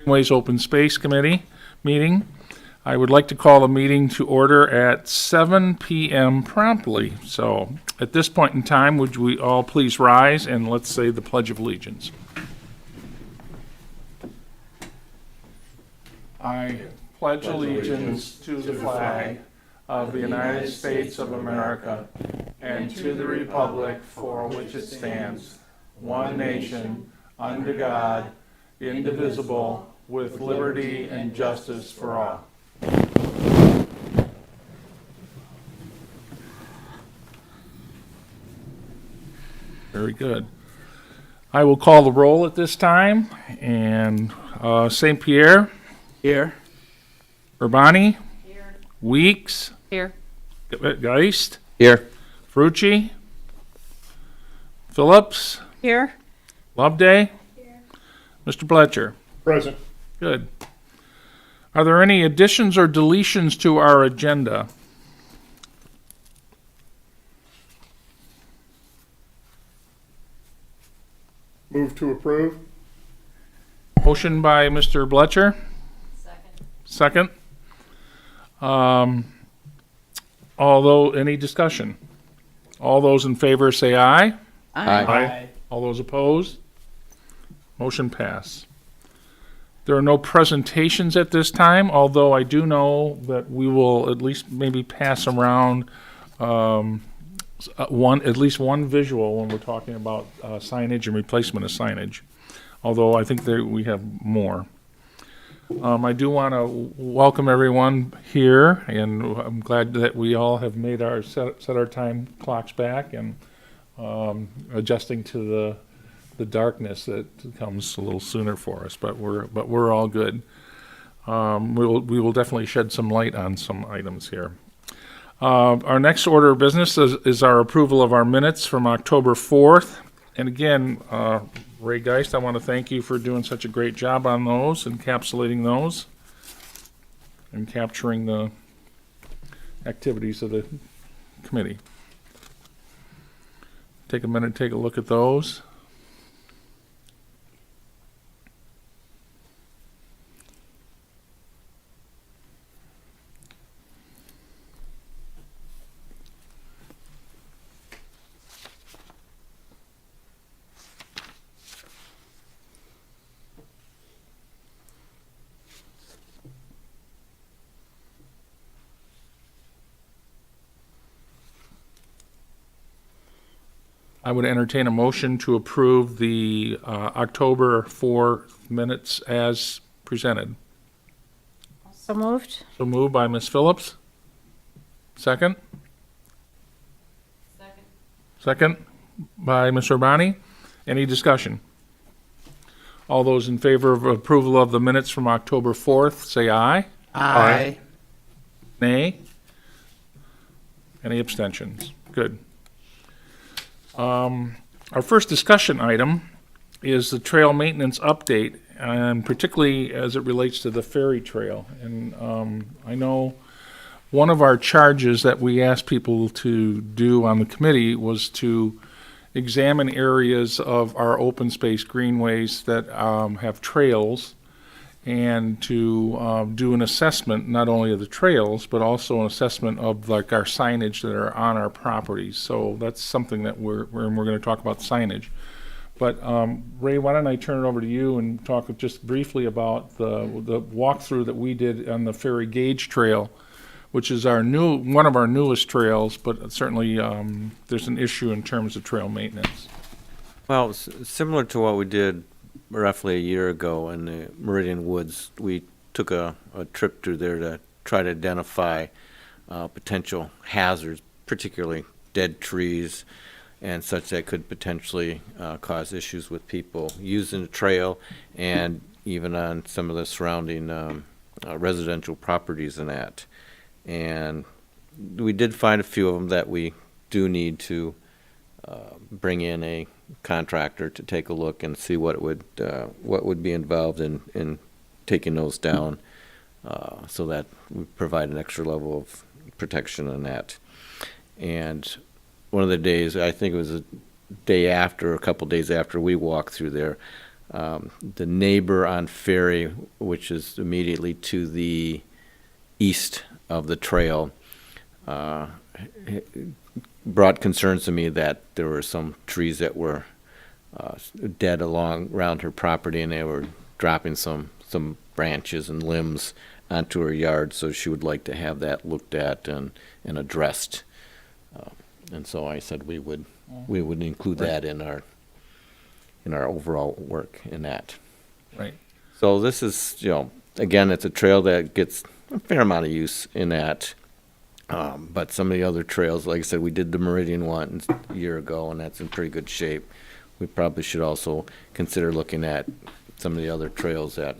Greenways Open Space Committee meeting. I would like to call the meeting to order at 7 p.m. promptly. So at this point in time, would we all please rise and let's say the Pledge of Allegiance. I pledge allegiance to the flag of the United States of America and to the republic for which it stands, one nation, under God, indivisible, with liberty and justice for all. Very good. I will call the roll at this time, and St. Pierre. Here. Urbani. Here. Weeks. Here. Geist. Here. Frucci. Phillips. Here. Loveday. Here. Mr. Bloetscher. Present. Good. Are there any additions or deletions to our agenda? Move to approve. Motion by Mr. Bloetscher. Second. Although, any discussion? All those in favor say aye. Aye. All those opposed? Motion pass. There are no presentations at this time, although I do know that we will at least maybe pass around at least one visual when we're talking about signage and replacement of signage, although I think we have more. I do want to welcome everyone here, and I'm glad that we all have made set our time clocks back and adjusting to the darkness that comes a little sooner for us, but we're all good. We will definitely shed some light on some items here. Our next order of business is our approval of our minutes from October 4th. And again, Ray Geist, I want to thank you for doing such a great job on those, encapsulating those, and capturing the activities of the committee. Take a minute, take a look at those. I would entertain a motion to approve the October 4 minutes as presented. So moved. So moved by Ms. Phillips. Second? Second by Ms. Urbani. Any discussion? All those in favor of approval of the minutes from October 4th, say aye. Aye. Nay? Any abstentions? Good. Our first discussion item is the trail maintenance update, and particularly as it relates to the ferry trail. And I know one of our charges that we asked people to do on the committee was to examine areas of our open space greenways that have trails, and to do an assessment not only of the trails but also an assessment of like our signage that are on our properties. So that's something that we're going to talk about signage. But Ray, why don't I turn it over to you and talk just briefly about the walkthrough that we did on the Ferry Gauge Trail, which is one of our newest trails, but certainly there's an issue in terms of trail maintenance. Well, similar to what we did roughly a year ago in the Meridian Woods, we took a trip through there to try to identify potential hazards, particularly dead trees and such that could potentially cause issues with people using the trail and even on some of the surrounding residential properties and that. And we did find a few of them that we do need to bring in a contractor to take a look and see what would be involved in taking those down, so that we provide an extra level of protection on that. And one of the days, I think it was a day after, a couple days after we walked through there, The neighbor on Ferry, which is immediately to the east of the trail, brought concerns to me that there were some trees that were dead around her property, and they were dropping some branches and limbs onto her yard, so she would like to have that looked at and addressed. And so I said we would include that in our overall work in that. Right. So this is, again, it's a trail that gets a fair amount of use in that. But some of the other trails, like I said, we did the Meridian one a year ago, and that's in pretty good shape. We probably should also consider looking at some of the other trails that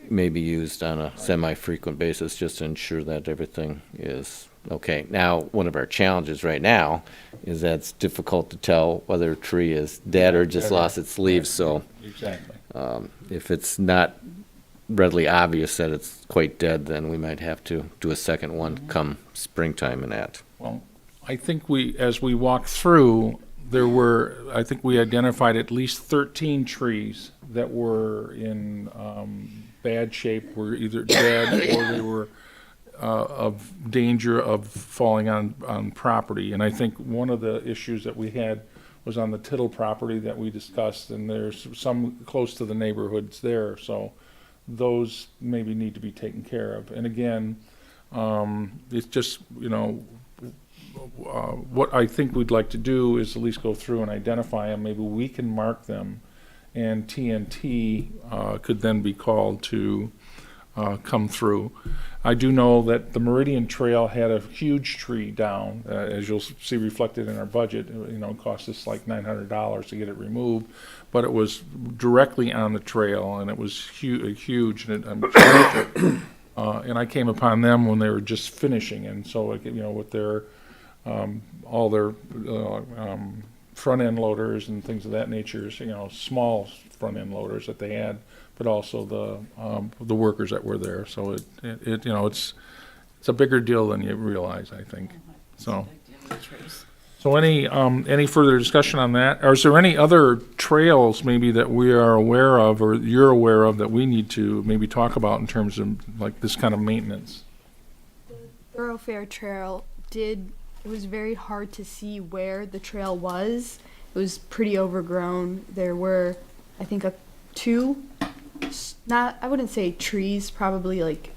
may be used on a semi-frequent basis, just to ensure that everything is okay. Now, one of our challenges right now is that it's difficult to tell whether a tree is dead or just lost its leaves. So Exactly. if it's not readily obvious that it's quite dead, then we might have to do a second one come springtime in that. Well, I think as we walked through, I think we identified at least 13 trees that were in bad shape, were either dead or they were of danger of falling on property. And I think one of the issues that we had was on the Tittle property that we discussed, and there's some close to the neighborhoods there, so those maybe need to be taken care of. And again, it's just, what I think we'd like to do is at least go through and identify them. Maybe we can mark them, and TNT could then be called to come through. I do know that the Meridian Trail had a huge tree down, as you'll see reflected in our budget. It cost us like $900 to get it removed, but it was directly on the trail, and it was huge. And I came upon them when they were just finishing, and so with their all their front end loaders and things of that nature, small front end loaders that they had, but also the workers that were there. So it's a bigger deal than you realize, I think. So any further discussion on that? Or is there any other trails maybe that we are aware of, or you're aware of, that we need to maybe talk about in terms of like this kind of maintenance? Thoroughfare trail it was very hard to see where the trail was. It was pretty overgrown. There were, I think, I wouldn't say trees, probably like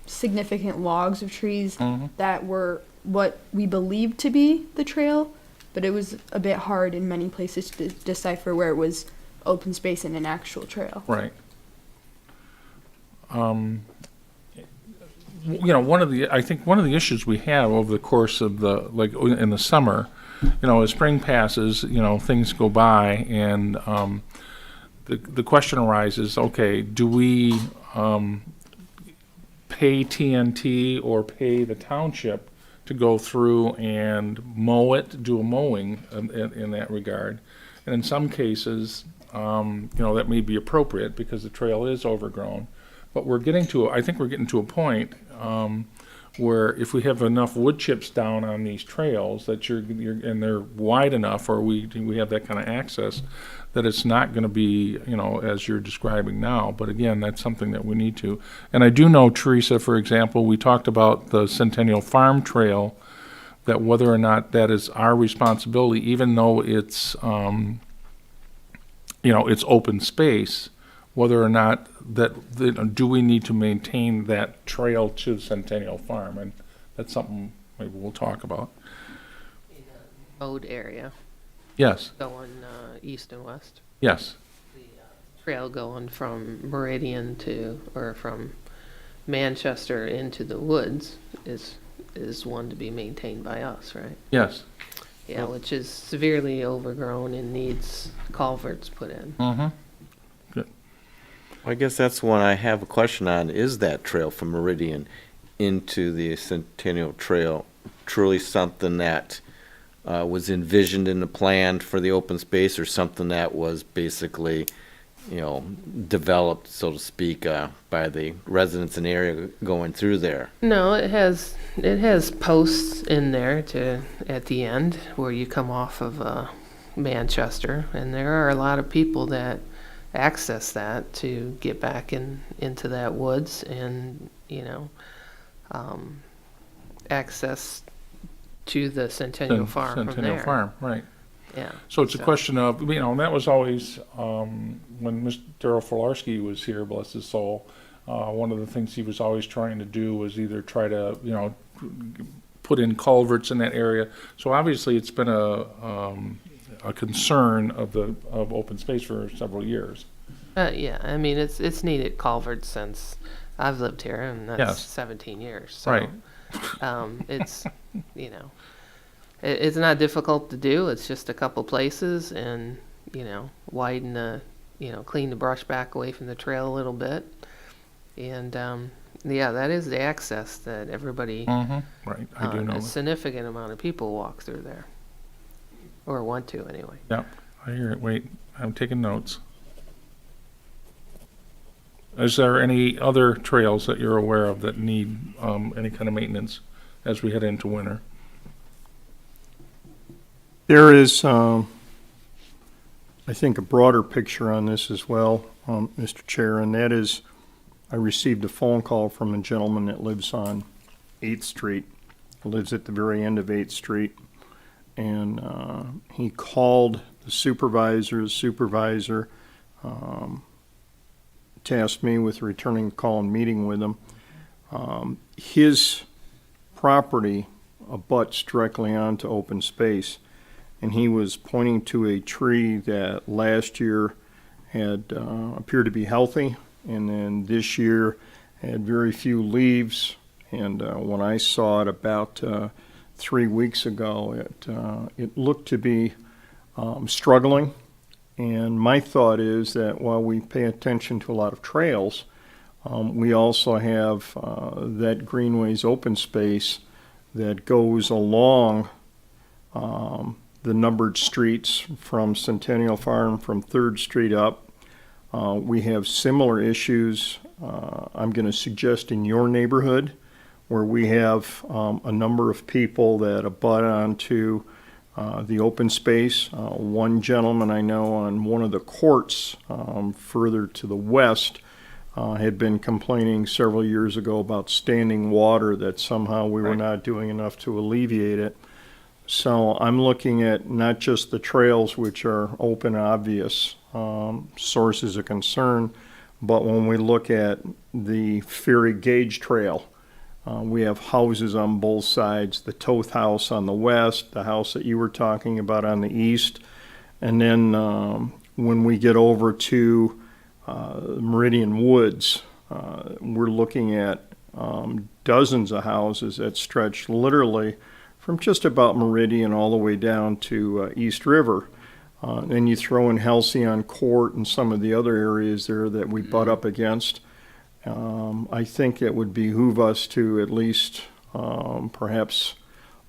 significant logs of trees that were what we believed to be the trail, but it was a bit hard in many places to decipher where it was open space and an actual trail. Right. I think one of the issues we have over the course of in the summer, as spring passes, things go by, and the question arises, okay, do we pay TNT or pay the township to go through and mow it, do a mowing in that regard? And in some cases, that may be appropriate because the trail is overgrown. But I think we're getting to a point where if we have enough wood chips down on these trails that and they're wide enough, or we have that kind of access, that it's not going to be, as you're describing now. But again, that's something that we need to. And I do know, Theresa, for example, we talked about the Centennial Farm Trail, that whether or not that is our responsibility, even though it's, it's open space, whether or not do we need to maintain that trail to Centennial Farm? And that's something maybe we'll talk about. Mode area Yes, going east and west. yes, The trail going from Meridian or from Manchester into the woods is one to be maintained by us, right? yes. Yeah, which is severely overgrown and needs culverts put in. Mm-hmm. I guess that's one I have a question on. Is that trail from Meridian into the Centennial Trail truly something that was envisioned in the plan for the open space, or something that was basically, developed, so to speak, by the residents in the area going through there? No, it has posts in there at the end where you come off of Manchester, and there are a lot of people that access that to get back into that woods and, access to the Centennial Farm from Centennial there. Farm, right. Yeah. So it's a question of, and that was always, when Mr. Darrell Filarski was here, bless his soul, one of the things he was always trying to do was either try to, put in culverts in that area. So obviously it's been a concern of open space for several years. Yeah, I mean, it's needed culverts since I've lived here, and that's Yes. 17 years. So, Right. It's, it's not difficult to do. It's just a couple places and, widen clean the brush back away from the trail a little bit. And, yeah, that is the access that everybody, Right, I do know. a significant amount of people walk through there. Or want to, anyway. Yep, I hear it. Wait, I'm taking notes. Is there any other trails that you're aware of that need any kind of maintenance as we head into winter? There is, I think, a broader picture on this as well, Mr. Chair, and that is, I received a phone call from a gentleman that lives on 8th Street, lives at the very end of 8th Street, and he called the supervisor. The supervisor tasked me with returning the call and meeting with him. His property abuts directly onto open space, and he was pointing to a tree that last year had appeared to be healthy, and then this year had very few leaves. And when I saw it about 3 weeks ago, it looked to be struggling. And my thought is that while we pay attention to a lot of trails, we also have that Greenways open space that goes along the numbered streets from Centennial Farm, from 3rd Street up. We have similar issues, I'm going to suggest, in your neighborhood, where we have a number of people that abut onto the open space. One gentleman I know on one of the courts further to the west had been complaining several years ago about standing water, that somehow we were not doing enough to alleviate it. So I'm looking at not just the trails, which are open, obvious sources of concern, but when we look at the Ferry Gauge Trail, we have houses on both sides, the Toth House on the west, the house that you were talking about on the east. And then when we get over to Meridian Woods, we're looking at dozens of houses that stretch literally from just about Meridian all the way down to East River. Then you throw in Halcyon Court and some of the other areas there that we butt up against. I think it would behoove us to at least perhaps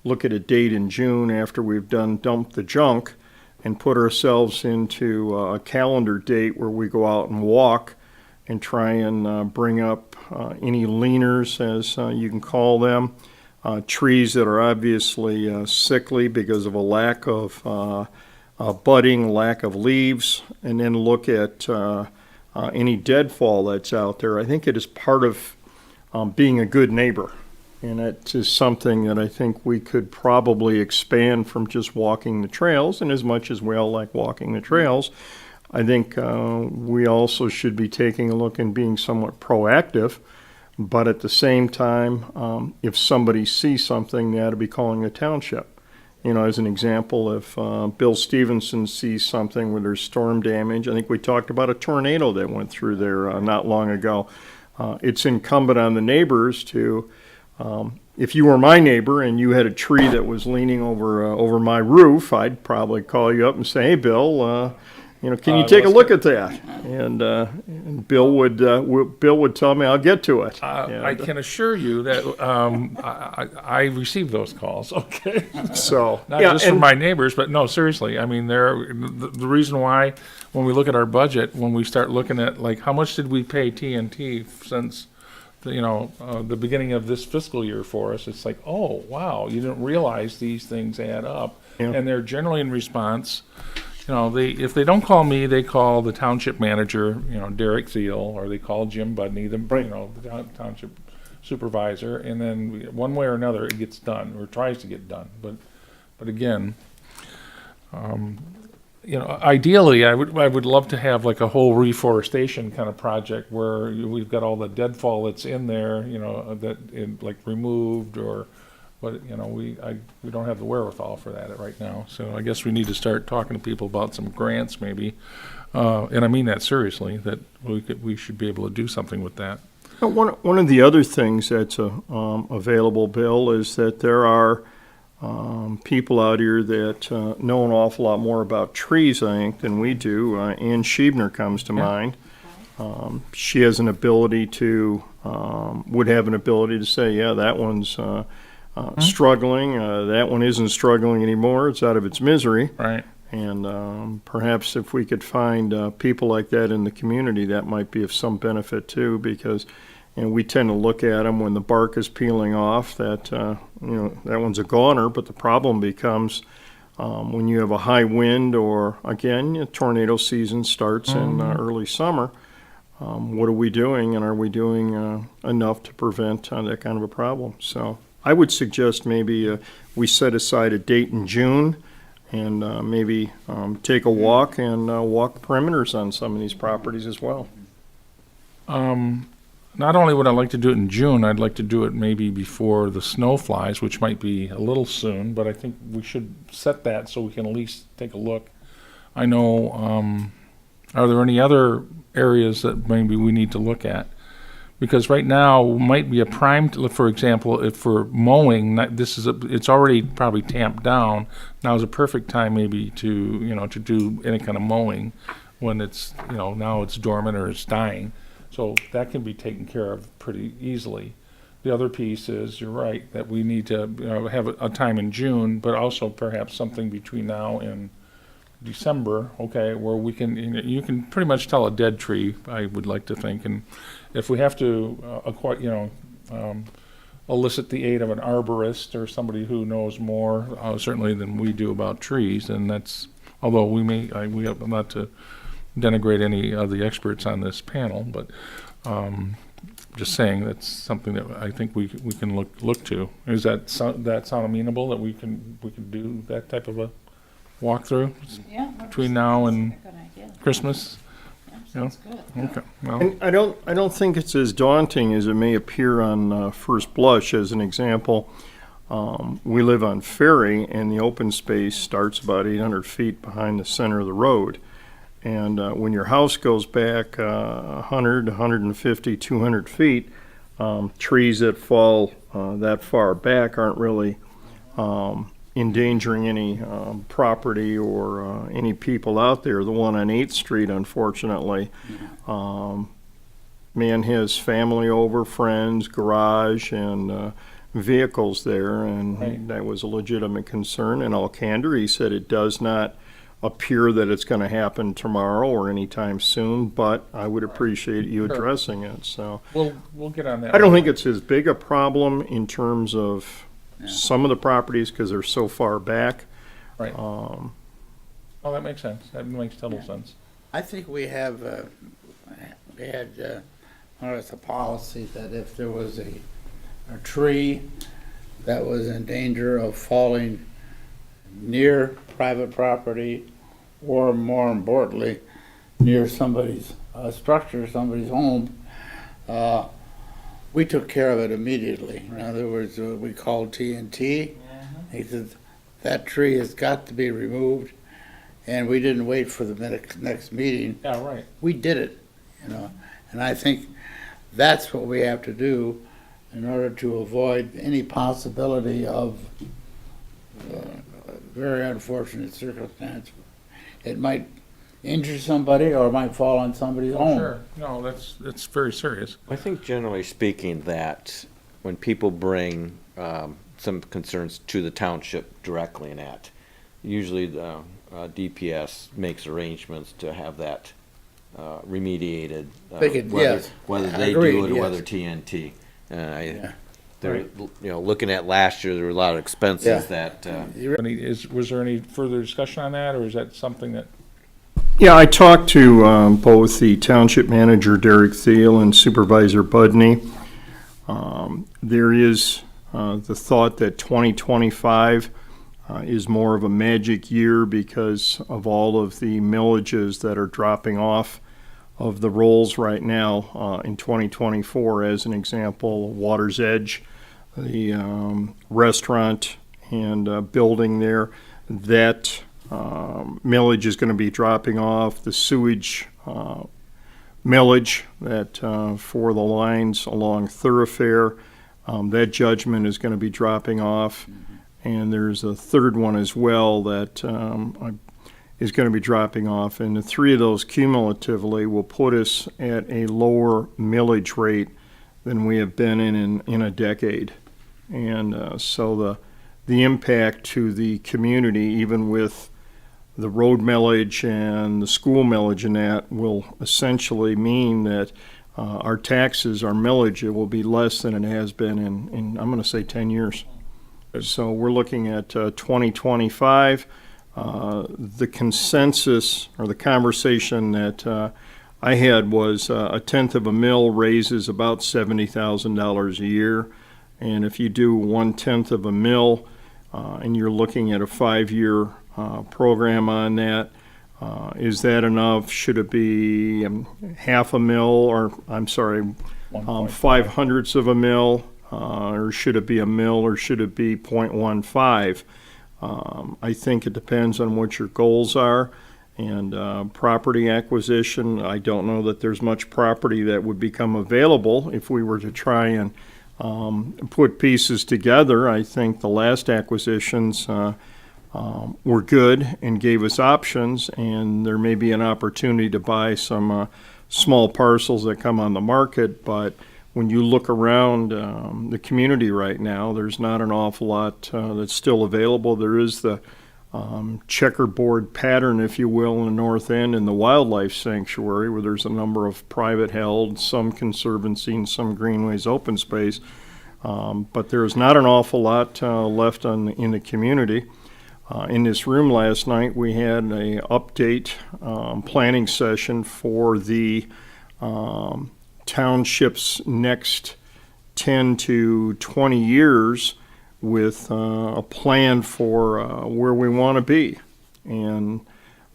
look at a date in June after we've dumped the junk, and put ourselves into a calendar date where we go out and walk and try and bring up any leaners, as you can call them, trees that are obviously sickly because of a lack of budding, lack of leaves, and then look at any deadfall that's out there. I think it is part of being a good neighbor, and it is something that I think we could probably expand from just walking the trails. And as much as we all like walking the trails, I think we also should be taking a look and being somewhat proactive. But at the same time, if somebody sees something, they ought to be calling the township. You know, as an example, if Bill Stevenson sees something where there's storm damage, I think we talked about a tornado that went through there not long ago. It's incumbent on the neighbors to, if you were my neighbor and you had a tree that was leaning over my roof, I'd probably call you up and say, "Hey, Bill, can you take a look at that?" And Bill would tell me, "I'll get to it." I can assure you that I receive those calls, okay? So Not just from my neighbors, but no, seriously. I mean, the reason why, when we look at our budget, when we start looking at, like, how much did we pay TNT since, the beginning of this fiscal year for us, it's like, oh, wow, you didn't realize these things add up. Yeah. And they're generally in response if they don't call me, they call the township manager, Derek Thiel, or they call Jim Budney, the township supervisor, and then one way or another, it gets done, or tries to get done. But again, ideally, I would love to have like a whole reforestation kind of project where we've got all the deadfall that's in there, like removed, or, but we don't have the wherewithal for that right now. So I guess we need to start talking to people about some grants maybe, and I mean that seriously, that we should be able to do something with that. One of the other things that's available, Bill, is that there are people out here that know an awful lot more about trees, I think, than we do. Ann Schiebner comes to mind. She has an ability to, would have an ability to say, yeah, that one's struggling. That one isn't struggling anymore. It's out of its misery. Right. And perhaps if we could find people like that in the community, that might be of some benefit too, because we tend to look at them when the bark is peeling off, that that one's a goner. But the problem becomes when you have a high wind, or again, tornado season starts in early summer. What are we doing, and are we doing enough to prevent that kind of a problem? So I would suggest maybe we set aside a date in June, and maybe take a walk and walk perimeters on some of these properties as well. Not only would I like to do it in June, I'd like to do it maybe before the snow flies, which might be a little soon, but I think we should set that so we can at least take a look. I know, are there any other areas that maybe we need to look at? Because right now might be a prime, for example, if for mowing, it's already probably tamped down. Now is a perfect time maybe to do any kind of mowing when it's, now it's dormant or it's dying. So that can be taken care of pretty easily. The other piece is, you're right, that we need to have a time in June, but also perhaps something between now and December, okay, where we can, you can pretty much tell a dead tree, I would like to think. And if we have to elicit the aid of an arborist or somebody who knows more, certainly than we do about trees, and that's, although we have not to denigrate any of the experts on this panel, but just saying that's something that I think we can look to. Is that sound amenable, that we can do that type of a walkthrough between now and Christmas? Sounds good. Okay. Well, And I don't think it's as daunting as it may appear on first blush. As an example, we live on Ferry, and the open space starts about 800 feet behind the center of the road. And when your house goes back 100, 150, 200 feet, trees that fall that far back aren't really endangering any property or any people out there. The one on 8th Street, unfortunately, man has family over, friends, garage, and vehicles there, and that was a legitimate concern. In all candor, he said it does not appear that it's going to happen tomorrow or anytime soon, but I would appreciate you addressing it. So we'll get on that. I don't think it's as big a problem in terms of some of the properties because they're so far back. Right. Oh, that makes sense. That makes total sense. I think we have, we had, it's a policy that if there was a tree that was in danger of falling near private property, or more importantly, near somebody's structure, somebody's home, we took care of it immediately. In other words, we called TNT. He said, that tree has got to be removed, and we didn't wait for the next meeting. Yeah, right. We did it, and I think that's what we have to do in order to avoid any possibility of very unfortunate circumstance. It might injure somebody, or it might fall on somebody's home. Sure. No, that's very serious. I think generally speaking that when people bring some concerns to the township directly and usually the DPS makes arrangements to have that remediated, whether they do it or whether TNT. Looking at last year, there were a lot of expenses that. Was there any further discussion on that, or is that something that Yeah, I talked to both the township manager, Derek Thiel, and Supervisor Budney. There is the thought that 2025 is more of a magic year because of all of the millages that are dropping off of the rolls right now in 2024. As an example, Water's Edge, the restaurant and building there, that millage is going to be dropping off. The sewage millage that for the lines along Thoroughfare, that judgment is going to be dropping off. And there's a third one as well that is going to be dropping off. And the three of those cumulatively will put us at a lower millage rate than we have been in a decade. And so the impact to the community, even with the road millage and the school millage and that, will essentially mean that our taxes, our millage, it will be less than it has been in I'm going to say 10 years. So we're looking at 2025. The consensus or the conversation that I had was a tenth of a mil raises about $70,000 a year. And if you do 1/10 of a mil and you're looking at a 5-year program on that, is that enough? Should it be half a mil, or I'm sorry, 5/100ths of a mil? Or should it be a mil, or should it be 0.15? I think it depends on what your goals are. And property acquisition, I don't know that there's much property that would become available if we were to try and put pieces together. I think the last acquisitions were good and gave us options, and there may be an opportunity to buy some small parcels that come on the market, but when you look around the community right now, there's not an awful lot that's still available. There is the checkerboard pattern, if you will, in the north end in the wildlife sanctuary, where there's a number of private held, some conservancy, and some greenways open space. But there's not an awful lot left in the community. In this room last night, we had a update planning session for the township's next 10 to 20 years with a plan for where we want to be. And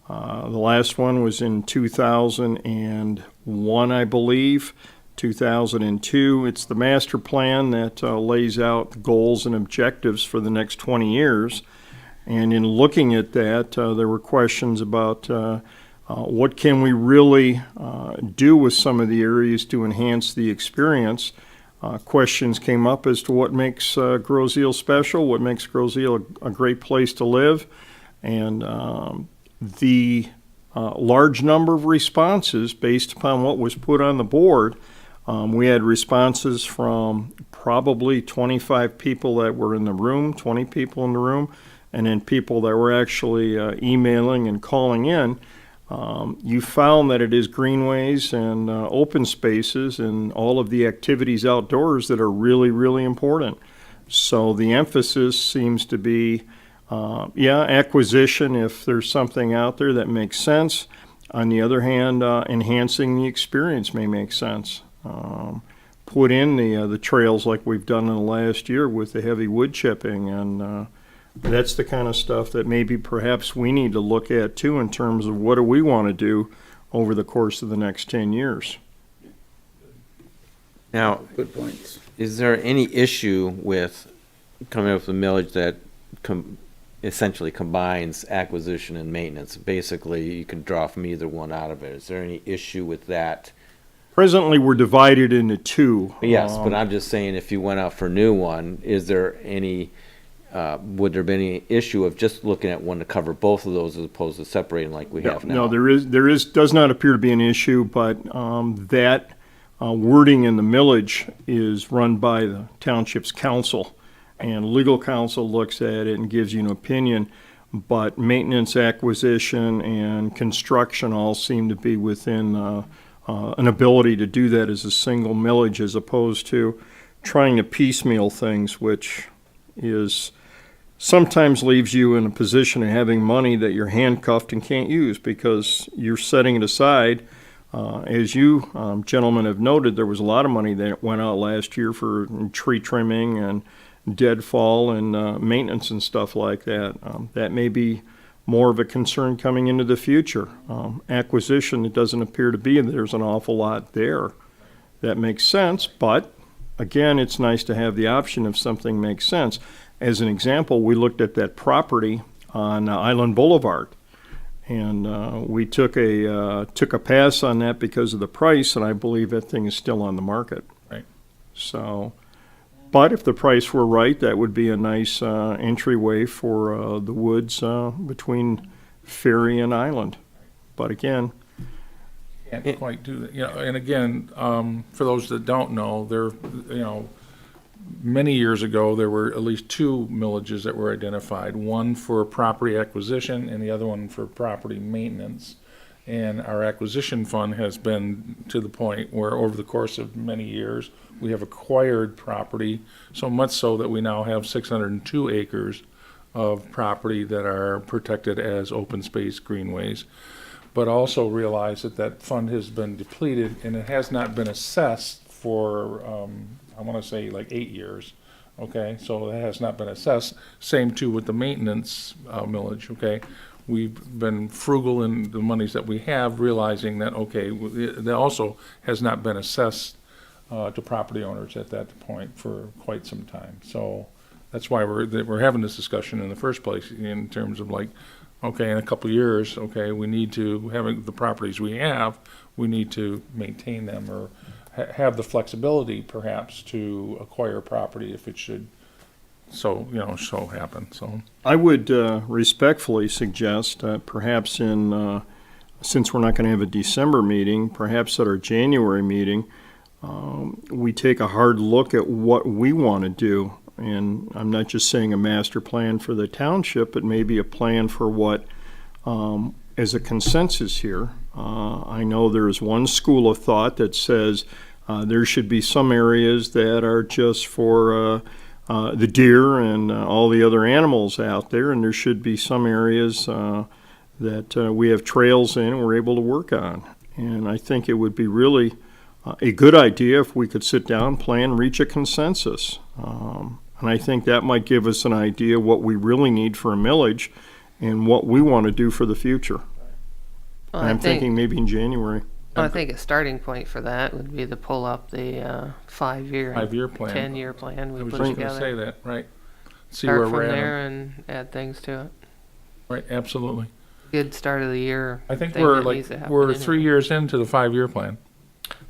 the last one was in 2001, I believe, 2002. It's the master plan that lays out the goals and objectives for the next 20 years. And in looking at that, there were questions about what can we really do with some of the areas to enhance the experience. Questions came up as to what makes Grosse-Ile special, what makes Grosse-Ile a great place to live, and the large number of responses based upon what was put on the board. We had responses from probably 25 people that were in the room, 20 people in the room, and then people that were actually emailing and calling in. You found that it is greenways and open spaces and all of the activities outdoors that are really, really important. So the emphasis seems to be, acquisition if there's something out there that makes sense. On the other hand, enhancing the experience may make sense. Put in the trails like we've done in the last year with the heavy wood chipping, and that's the kind of stuff that maybe perhaps we need to look at too in terms of what do we want to do over the course of the next 10 years. Now, Good points. is there any issue with coming up with a millage that essentially combines acquisition and maintenance? Basically, you can draw from either one out of it. Is there any issue with that? Presently, we're divided into two. Yes, but I'm just saying, if you went out for a new one, is there any, would there be any issue of just looking at one to cover both of those as opposed to separating like we have now? No, does not appear to be an issue, but that wording in the millage is run by the township's council, and legal counsel looks at it and gives you an opinion, but maintenance, acquisition, and construction all seem to be within an ability to do that as a single millage as opposed to trying to piecemeal things, which is sometimes leaves you in a position of having money that you're handcuffed and can't use because you're setting it aside. As you gentlemen have noted, there was a lot of money that went out last year for tree trimming and deadfall and maintenance and stuff like that. That may be more of a concern coming into the future. Acquisition, it doesn't appear to be, there's an awful lot there. That makes sense, but again, it's nice to have the option if something makes sense. As an example, we looked at that property on Island Boulevard, and we took a pass on that because of the price, and I believe that thing is still on the market. Right. So, but if the price were right, that would be a nice entryway for the woods between Ferry and Island. But again, Can't quite do that, and again, for those that don't know, many years ago, there were at least two millages that were identified, one for property acquisition and the other one for property maintenance. And our acquisition fund has been to the point where over the course of many years, we have acquired property, so much so that we now have 602 acres of property that are protected as open space greenways. But also realize that that fund has been depleted and it has not been assessed for, I want to say like 8 years. Okay, so it has not been assessed. Same too with the maintenance millage. Okay, we've been frugal in the monies that we have, realizing that okay, that also has not been assessed to property owners at that point for quite some time. So that's why we're having this discussion in the first place in terms of like, okay, in a couple of years, okay, we need to, having the properties we have, we need to maintain them or have the flexibility perhaps to acquire property if it should so happen. So I would respectfully suggest perhaps since we're not going to have a December meeting, perhaps at our January meeting, we take a hard look at what we want to do. And I'm not just saying a master plan for the township, but maybe a plan for what, as a consensus here. I know there's one school of thought that says there should be some areas that are just for the deer and all the other animals out there, and there should be some areas that we have trails in and we're able to work on. And I think it would be really a good idea if we could sit down, plan, reach a consensus. And I think that might give us an idea what we really need for a millage and what we want to do for the future. Well, And I'm thinking maybe in January. I think a starting point for that would be to pull up the 5-year and 5-year plan. 10-year plan we I was put just going to say together. that, right? See Start where from we're at. there and add things to it. Right, absolutely. Good start of the year. I think thing we're that needs to happen we're anyway. 3 years into the 5-year plan.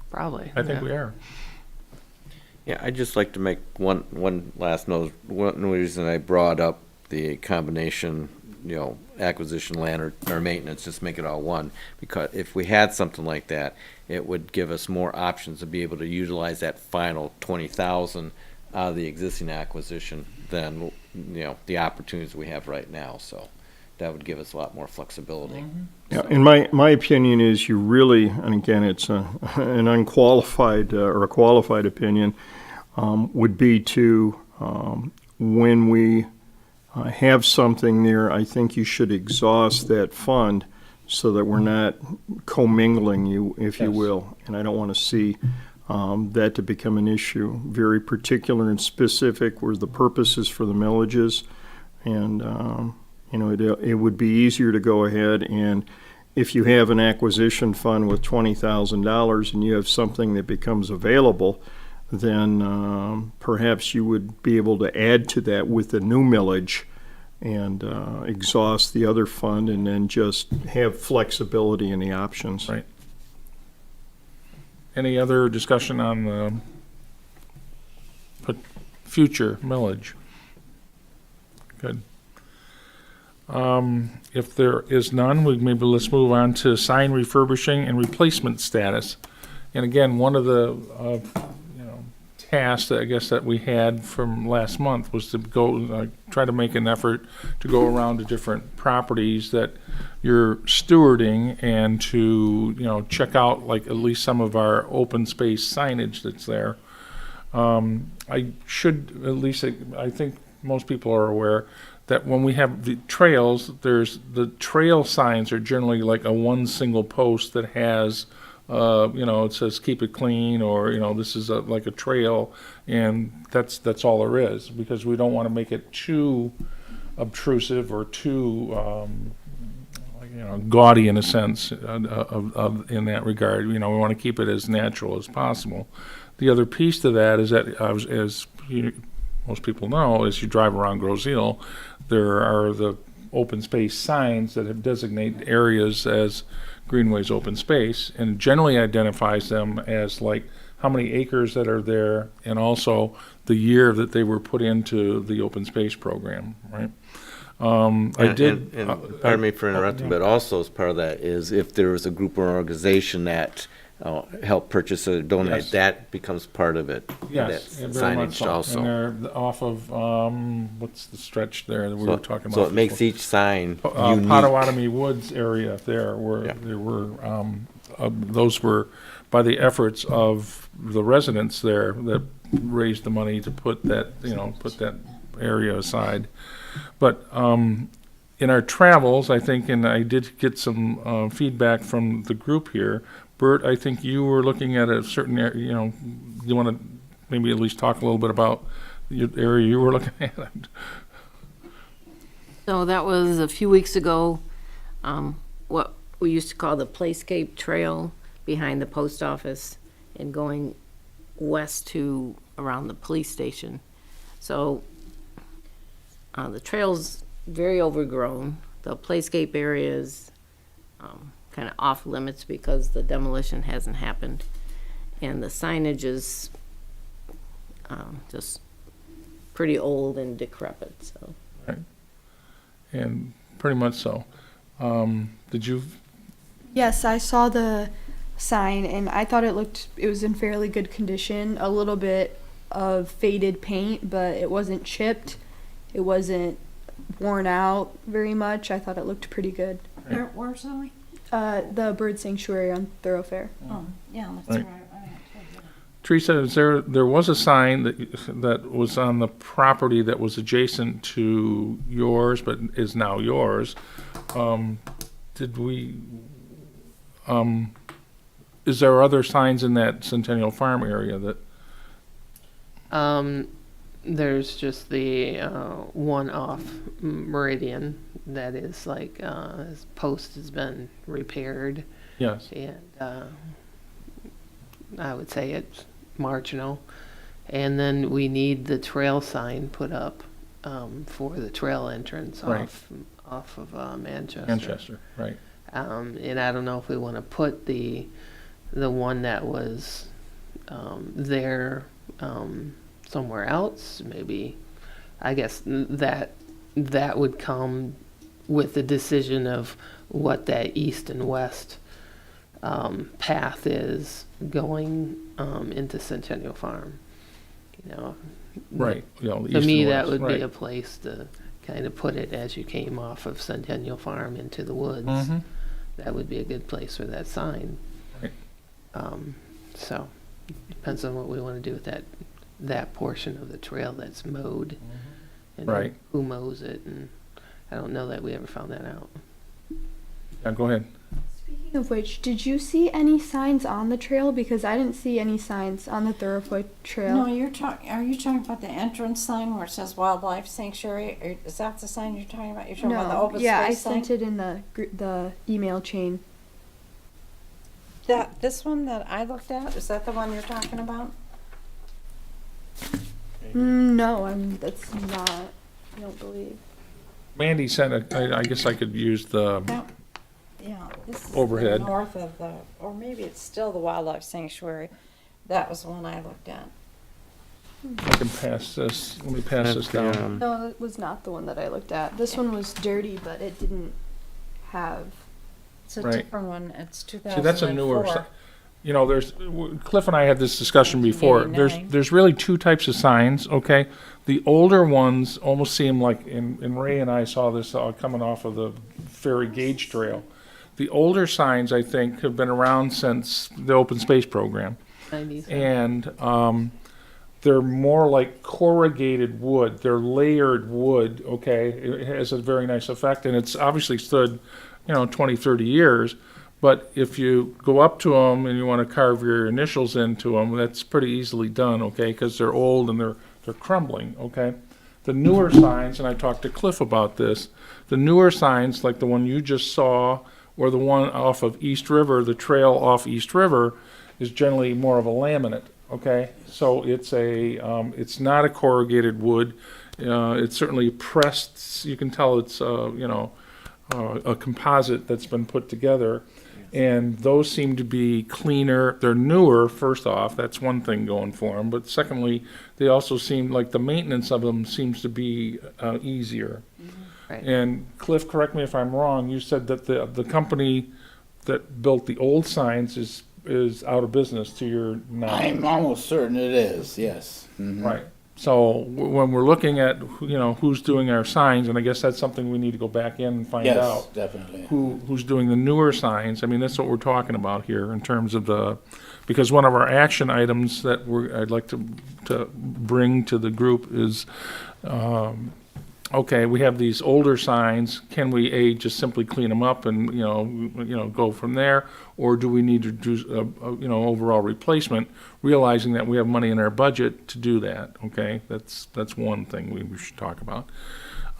Probably. I think yeah. we are. Yeah, I'd just like to make one last note. One reason I brought up the combination, acquisition land or maintenance, just make it all one. Because if we had something like that, it would give us more options to be able to utilize that final 20,000 out of the existing acquisition than, the opportunities we have right now. So that would give us a lot more flexibility. Yeah, and my opinion is you really, and again, it's an unqualified or a qualified opinion, would be to, when we have something there, I think you should exhaust that fund so that we're not commingling, if you Yes. will. And I don't want to see that to become an issue. Very particular and specific were the purposes for the millages. And, it would be easier to go ahead and if you have an acquisition fund with $20,000 and you have something that becomes available, then perhaps you would be able to add to that with the new millage and exhaust the other fund and then just have flexibility in the options. Right. Any other discussion on the future millage? Good. If there is none, maybe let's move on to sign refurbishing and replacement status. And again, one of the tasks that I guess that we had from last month was to go try to make an effort to go around to different properties that you're stewarding and to check out like at least some of our open space signage that's there. I should at least, I think most people are aware, that when we have the trails, there's, the trail signs are generally like a one single post that has, it says keep it clean, or, this is like a trail, and that's all there is, because we don't want to make it too obtrusive or too, gaudy in a sense, in that regard. We want to keep it as natural as possible. The other piece to that is that, as most people know, as you drive around Grosse Ile, there are the open space signs that designate areas as Greenways open space, and generally identifies them as like how many acres that are there, and also the year that they were put into the open space program, right? Pardon me for interrupting, but also as part of that is if there is a group or organization that help purchase or donate, Yes. that becomes part of it. Yes, that very much signage so. also. And they're off of, what's the stretch there that we were talking about? So it makes before? each sign unique. Potawatomi Woods area there, where Yeah. there were, those were by the efforts of the residents there that raised the money to put that, put that area aside. But in our travels, I think, and I did get some feedback from the group here, Bert, I think you were looking at a certain area, you want to maybe at least talk a little bit about the area you were looking at? So that was a few weeks ago, what we used to call the Playscape Trail behind the post office and going west to around the police station. So the trail's very overgrown. The Playscape area is kind of off limits because the demolition hasn't happened. And the signage is just pretty old and decrepit, so. And pretty much so. Did you? Yes, I saw the sign and I thought it was in fairly good condition. A little bit of faded paint, but it wasn't chipped. It wasn't worn out very much. I thought it looked pretty good. Where's Zoe? The bird sanctuary on Thoroughfare. Oh, yeah, that's Right. right. Teresa, there was a sign that was on the property that was adjacent to yours, but is now yours. Did we, is there other signs in that Centennial Farm area that, There's just the one off Meridian that is like his post has been repaired, yes, and I would say it's marginal. And then we need the trail sign put up for the trail entrance Right. off of Manchester. Manchester, right? And I don't know if we want to put the one that was there somewhere else. Maybe, I guess that would come with the decision of what that east and west path is going into Centennial Farm. Right. The To east me, and that west, would be right. a place to kind of put it as you came off of Centennial Farm into the woods. Mhm. That would be a good place for that sign. Right. So, depends on what we want to do with that portion of the trail that's mowed. And Right. who mows it, and I don't know that we ever found that out. Yeah, go ahead. Speaking of which, did you see any signs on the trail? Because I didn't see any signs on the Thoroughfare Trail. No, are you talking about the entrance sign where it says Wildlife Sanctuary? Or is that the sign you're talking about? You're talking about the open yeah, I space sign? sent it in the email chain. This one that I looked at, is that the one you're talking about? No, that's not. I don't believe. Mandy sent I guess I could use the, That- Yeah, this is Overhead. the north of the, or maybe it's still the Wildlife Sanctuary. That was the one I looked at. I can pass this, let me pass this down. No, that was not the one that I looked at. This one was dirty, but it didn't have. It's a Right. different one. It's 2004. See, that's a newer, there's, Cliff and I had this discussion before. There's 1989. really two types of signs, okay? The older ones almost seem like, and Ray and I saw this coming off of the Ferry Gauge Trail. The older signs, I think, have been around since the open space program. 90s. And they're more like corrugated wood. They're layered wood, okay? It has a very nice effect, and it's obviously stood, 20, 30 years. But if you go up to them and you want to carve your initials into them, that's pretty easily done, okay? Because they're old and they're crumbling, okay? The newer signs, and I talked to Cliff about this, the newer signs, like the one you just saw, or the one off of East River, the trail off East River, is generally more of a laminate, okay? So it's not a corrugated wood. It's certainly pressed. You can tell it's, a composite that's been put together. And those seem to be cleaner. They're newer, first off. That's one thing going for them. But secondly, they also seem like the maintenance of them seems to be easier. Right. And Cliff, correct me if I'm wrong, you said that the company that built the old signs is out of business to your knowledge. I'm almost certain it is, yes. Mhm. Right. So when we're looking at, who's doing our signs, and I guess that's something we need to go back in and find Yes, out. definitely. Who's doing the newer signs. I mean, that's what we're talking about here in terms of because one of our action items that I'd like to bring to the group is, okay, we have these older signs. Can we, just simply clean them up and, go from there? Or do we need to do, overall replacement, realizing that we have money in our budget to do that, okay? That's one thing we should talk about.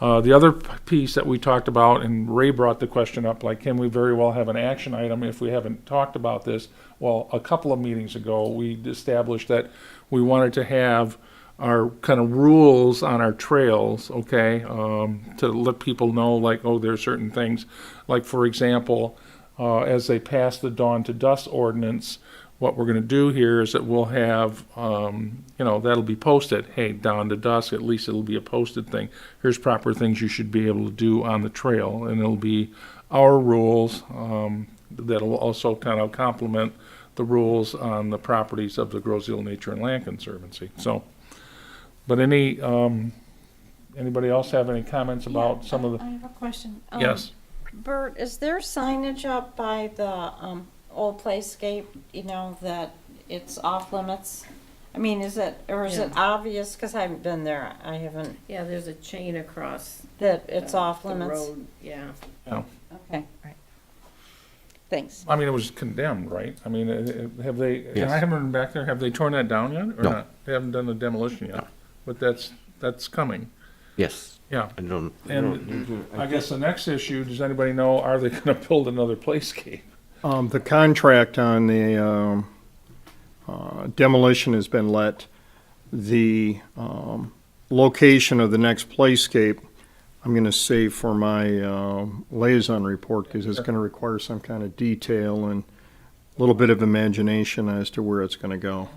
The other piece that we talked about, and Ray brought the question up, like, can we very well have an action item if we haven't talked about this? Well, a couple of meetings ago, we established that we wanted to have our kind of rules on our trails, okay, to let people know, like, oh, there are certain things. Like, for example, as they pass the dawn to dusk ordinance, what we're going to do here is that we'll have, that'll be posted. Hey, dawn to dusk, at least it'll be a posted thing. Here's proper things you should be able to do on the trail. And it'll be our rules that'll also kind of complement the rules on the properties of the Grosse Ile Nature and Land Conservancy. So, but anybody else have any comments about some of the? I have a question. Yes. Bert, is there signage up by the old playscape, that it's off limits? I mean, is it obvious? Because I haven't been there. I haven't. Yeah, there's a chain across That it's off the limits? road, yeah. Okay. Right. Thanks. I mean, it was condemned, right? I mean, have they, and I haven't been back there, have they torn that down yet or No. not? They haven't done the demolition yet, but that's coming, Yes. yeah. I don't. And I guess the next issue, does anybody know, are they gonna build another playscape? The contract on the demolition has been let. The location of the next playscape, I'm going to save for my liaison report because it's going to require some kind of detail and a little bit of imagination as to where it's going to go.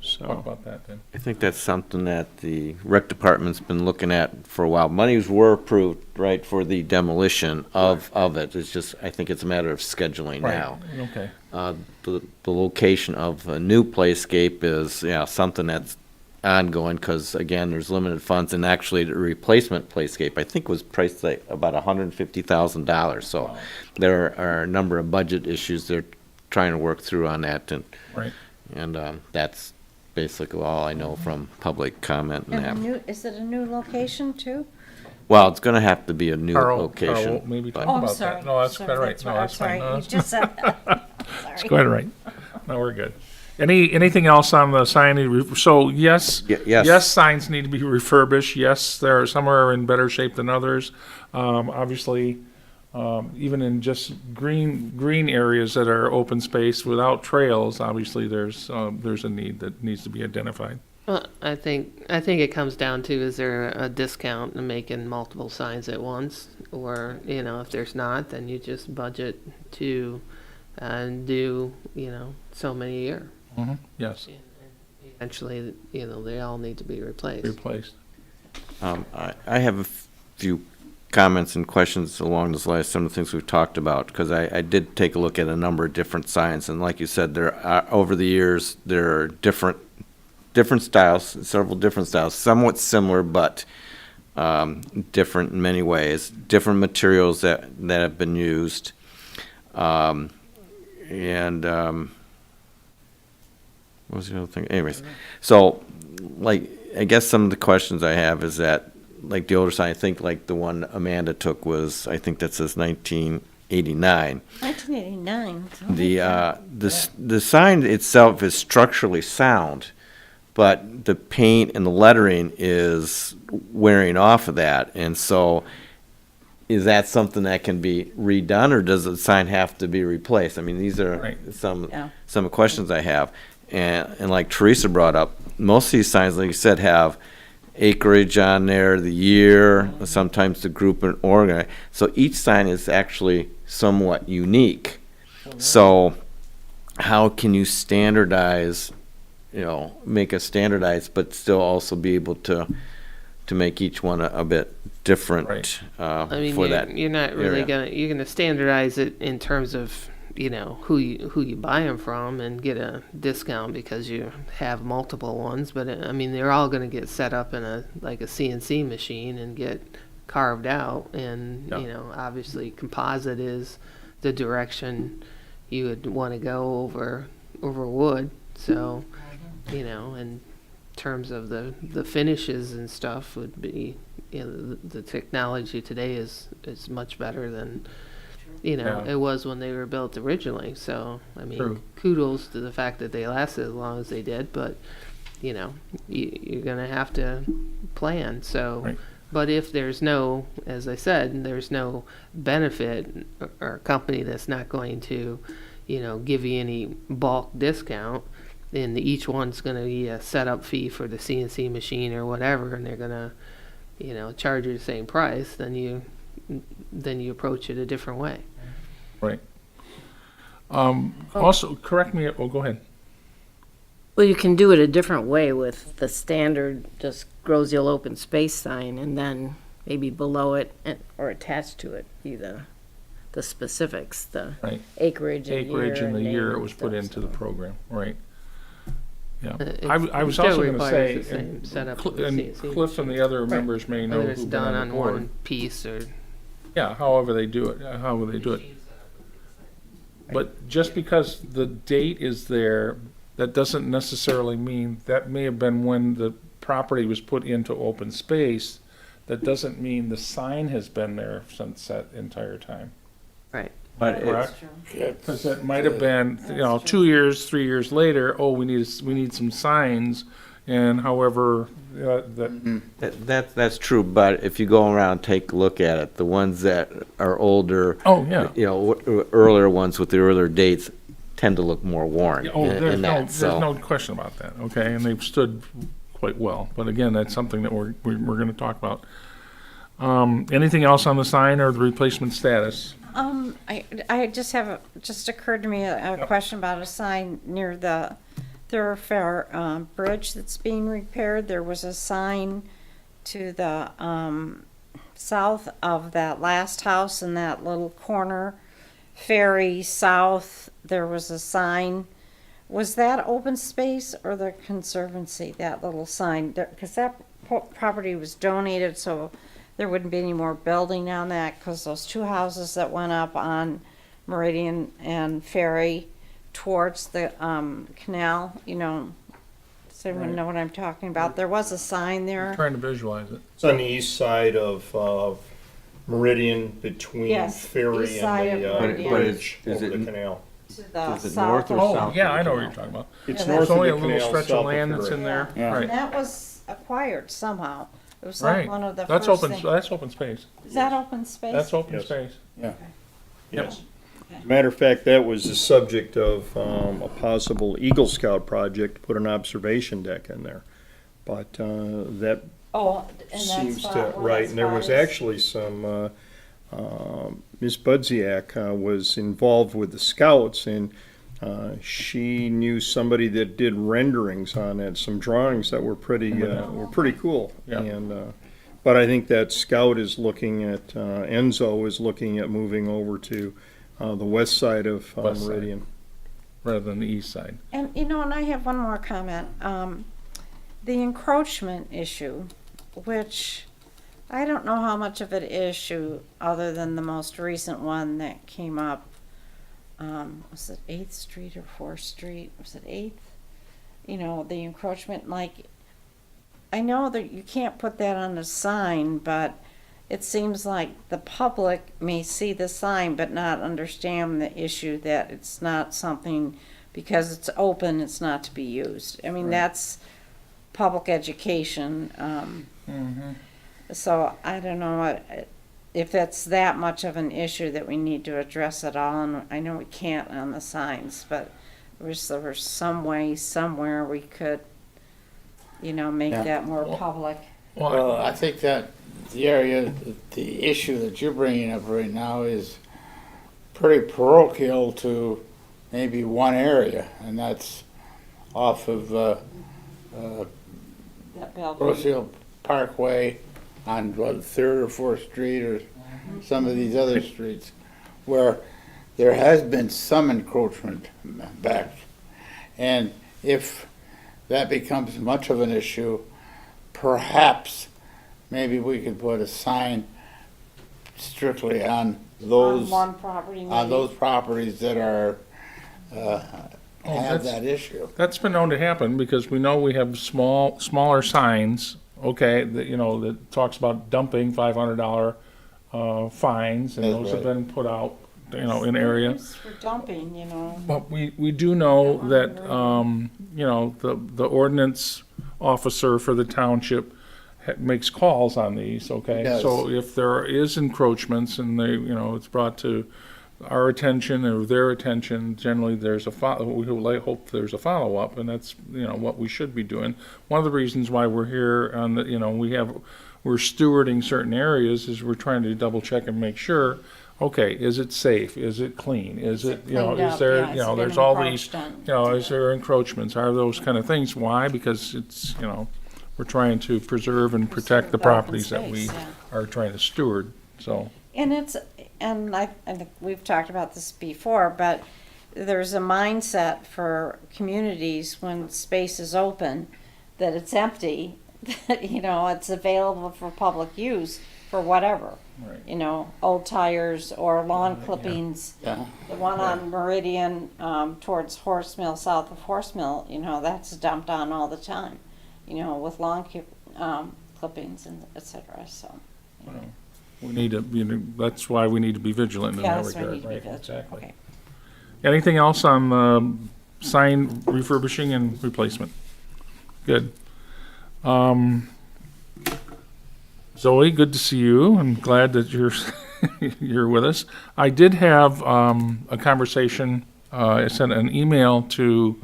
Talk So, about that then. I think that's something that the rec department's been looking at for a while. Monies were approved, right, for the demolition of it. It's just, I think it's a matter of scheduling now. Okay, The location of a new playscape is, something that's ongoing, because again, there's limited funds, and actually the replacement playscape, I think, was priced like about $150,000. So there are a number of budget issues they're trying to work through on that, right. and that's basically all I know from public comment and that. Is it a new location too? Well, it's gonna have to be a new Carl, location. maybe talk but- Oh, I'm about sorry. that. No, that's Sorry, quite right. No, I'm that's fine. sorry. No, You that's just said that. That's Sorry. quite right. No, we're good. Anything else on the sign? So yes, Yes. yes, signs need to be refurbished. Yes, there are some are in better shape than others. Obviously, even in just green areas that are open space without trails, obviously there's a need that needs to be identified. Well, I think it comes down to, is there a discount in making multiple signs at once? Or, if there's not, then you just budget to do, so many a year. Yes, And eventually, they all need to be replaced. replaced. I have a few comments and questions along those lines, some of the things we've talked about, because I did take a look at a number of different signs, and like you said, there are, over the years, there are different styles, several different styles, somewhat similar, but different in many ways, different materials that have been used. what was the other thing? Anyways, so, like, I guess some of the questions I have is that, like, the older sign, I think, like, the one Amanda took was, I think that says 1989. 1989. The sign itself is structurally sound, but the paint and the lettering is wearing off of that, and so is that something that can be redone, or does the sign have to be replaced? I mean, these are Right. some Yeah. questions I have, and like Theresa brought up, most of these signs, like you said, have acreage on there, the year, sometimes the group and organ. So each sign is actually somewhat unique. So how can you standardize, make a standardized, but still also be able to make each one a bit different Right. I mean, for that you're not really area. you're gonna standardize it in terms of, who you buy them from and get a discount because you have multiple ones. But I mean, they're all gonna get set up in a CNC machine and get carved out. And, Yeah. obviously composite is the direction you would want to go over wood. So, in terms of the finishes and stuff would be, the technology today is much better than, Yeah. it was when they were built originally. So, I mean, True. kudos to the fact that they lasted as long as they did, but, you're gonna have to plan, so. Right. But if there's no, as I said, there's no benefit or company that's not going to, give you any bulk discount, and each one's gonna be a setup fee for the CNC machine or whatever, and they're gonna, charge you the same price, then you approach it a different way. Right. Also, correct me, go ahead. Well, you can do it a different way with the standard, just Groseal open space sign, and then maybe below it or attached to it be the specifics, the Right. acreage and year. Acreage and the name year it and was put stuff, into the so. program, right. Yeah. It I was still also going to requires say, the same setup of the and CNC Cliff and the other members may know Whether it's who've been done on the on board. one piece or. Yeah, however they do it, however they do it. But just because the date is there, that doesn't necessarily mean, that may have been when the property was put into open space. That doesn't mean the sign has been there since that entire time. Right. But it's, Correct? Because it might have been, 2 years, 3 years later, oh, we need some signs, and however, that's true, but if you go around and take a look at it, the ones that are older, oh, yeah. earlier ones with the earlier dates tend to look more worn Oh, in there's that, so. no question about that, okay, and they've stood quite well, but again, that's something that we're gonna talk about. Anything else on the sign or the replacement status? I just just occurred to me a question about a sign near the thoroughfare bridge that's being repaired. There was a sign to the south of that last house in that little corner, ferry south. There was a sign. Was that open space or the conservancy, that little sign? Because that property was donated, so there wouldn't be any more building on that, because those two houses that went up on Meridian and Ferry towards the canal, does anyone know what I'm talking about? There was a sign I'm there. trying to visualize it. It's on the east side of Meridian between Yes, Ferry east side and of the Meridian. bridge But is over it- the canal. To the Is it south north or of- Oh, south yeah, of I the know what you're canal? talking about. It's Yeah, north There's of only the a little canal, stretch south of land that's Ferry. in there, Yeah. right, And that was acquired somehow. It was like right. one of the That's first open, things. that's open space. Is that open space? That's open Yes. space. Yes. Matter of fact, that was the subject of a possible Eagle Scout project, to put an observation deck in there. But that Oh, and seems that's to, right, and there was actually some, Ms. Budziak was involved with the Scouts, and she knew somebody that did renderings on it, some drawings that were pretty cool. Yeah. And but I think that Scout is looking at, Enzo is looking at moving over to the west side of West side. Meridian. Rather than the east side. And, and I have one more comment. The encroachment issue, which I don't know how much of an issue, other than the most recent one that came up. Was it 8th Street or 4th Street? Was it 8th? you know, the encroachment, like, I know that you can't put that on a sign, but it seems like the public may see the sign but not understand the issue that it's not something, because it's open, it's not to be used. I mean, that's public education. So I don't know if it's that much of an issue that we need to address it all, and I know we can't on the signs, but I wish there was some way, somewhere we could, you know, make Yeah. that more public. Well, I think that the issue that you're bringing up right now is pretty parochial to maybe one area, and that's off of That building. Rose Hill Parkway on what, 3rd or 4th Street or some of these other streets where there has been some encroachment back. And if that becomes much of an issue, perhaps maybe we could put a sign strictly on those, On one property, on maybe. those properties that are, have that's- that issue. That's been known to happen because we know we have smaller signs, okay, that, you know, that talks about dumping $500 fines, and That's those have right. been put out, you know, in areas. For dumping, you know. But we do know that, you know, the ordinance officer for the township makes calls on these, okay? Yes. So if there is encroachments and they, you know, it's brought to our attention or their attention, generally there's a hope there's a follow-up, and that's, you know, what we should be doing. One of the reasons why we're here on the, you know, we're stewarding certain areas is we're trying to double check and make sure, okay, is it safe? Is it clean? Is it, you know, Cleaned is up, there, yeah, you know, it's there's been all these, encroached on. you know, is there encroachments? Are those kind of things? Why? Because it's, you know, we're trying to preserve and protect the Preserve the open properties that we space, yeah. are trying to steward, so. And I think we've talked about this before, but there's a mindset for communities when space is open, that it's empty, that, you know, it's available for public use for whatever. Right. You know, old tires or lawn clippings. Yeah. The one on Meridian, towards Horse Mill, south of Horse Mill, you know, that's dumped on all the time, you know, with lawn clippings and et cetera, so. you know. We need to, you know, that's why we need to be vigilant in Yeah, that that's why we need regard, to be right? vigilant. Exactly. Okay. Anything else on sign refurbishing and replacement? Good. Zoe, good to see you. I'm glad that you're you're with us. I did have a conversation. I sent an email to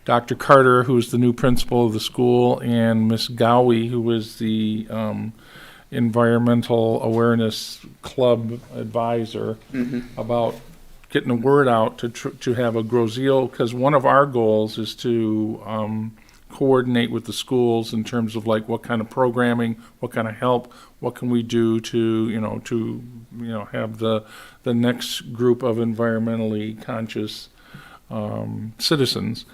Dr. Carter, who's the new principal of the school, and Miss Gowie, who is the Environmental Awareness Club advisor, about getting the word out to have a GROSSE, because one of our goals is to coordinate with the schools in terms of like what kind of programming, what kind of help, what can we do to have the next group of environmentally conscious citizens.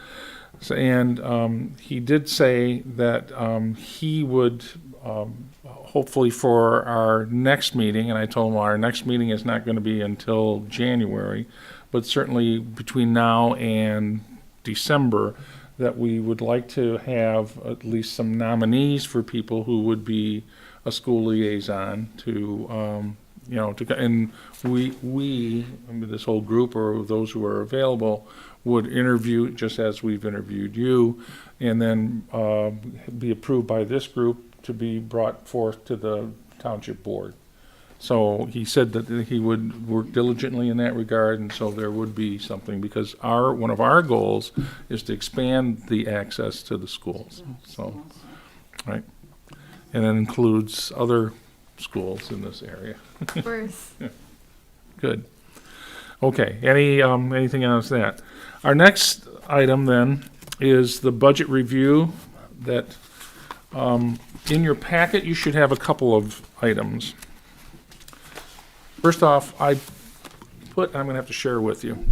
So, and he did say that he would hopefully for our next meeting, and I told him our next meeting is not going to be until January, but certainly between now and December, that we would like to have at least some nominees for people who would be a school liaison to, and we, I mean, this whole group or those who are available would interview, just as we've interviewed you, and then be approved by this group to be brought forth to the township board. So he said that he would work diligently in that regard, and so there would be something, because one of our goals is to expand the access to the schools, so, right? And that includes other schools in this area. Of course. Good. Okay, anything else that? Our next item then is the budget review that, in your packet, you should have a couple of items. First off, I'm gonna have to share with you,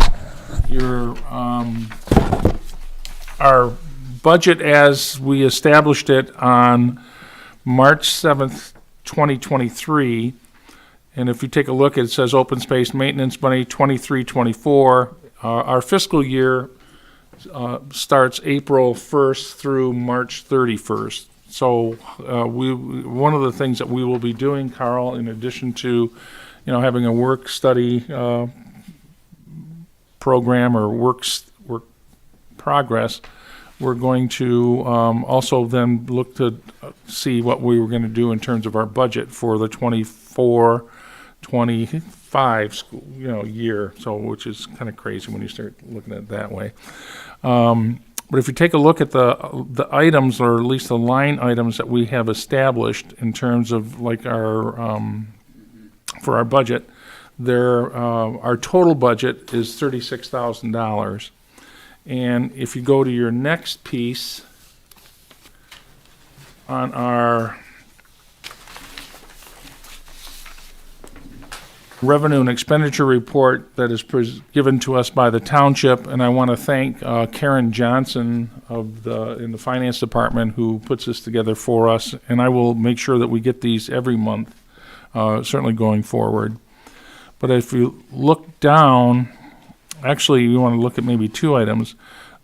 our budget as we established it on March 7th, 2023. And if you take a look, it says open space maintenance money 23-24. Our fiscal year starts April 1st through March 31st. So one of the things that we will be doing, Carl, in addition to, having a work study program or work progress, we're going to also then look to see what we were going to do in terms of our budget for the 24-25 school, year. So, which is kind of crazy when you start looking at it that way. But if you take a look at the items, or at least the line items that we have established in terms of like our for our budget, our total budget is $36,000. And if you go to your next piece on our revenue and expenditure report that is given to us by the township, and I want to thank Karen Johnson in the finance department who puts this together for us, and I will make sure that we get these every month, certainly going forward. But if you look down, actually you want to look at maybe two items,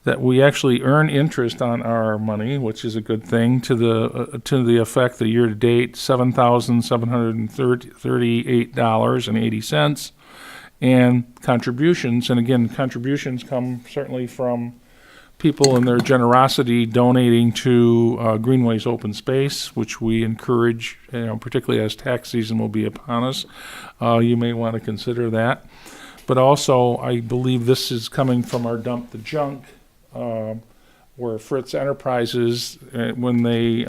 that we actually earn interest on our money, which is a good thing, to the effect the year to date $7,738.80, and contributions. And again, contributions come certainly from people in their generosity donating to Greenways open space, which we encourage, particularly as tax season will be upon us. You may want to consider that. But also, I believe this is coming from our Dump the Junk, where Fritz Enterprises, when they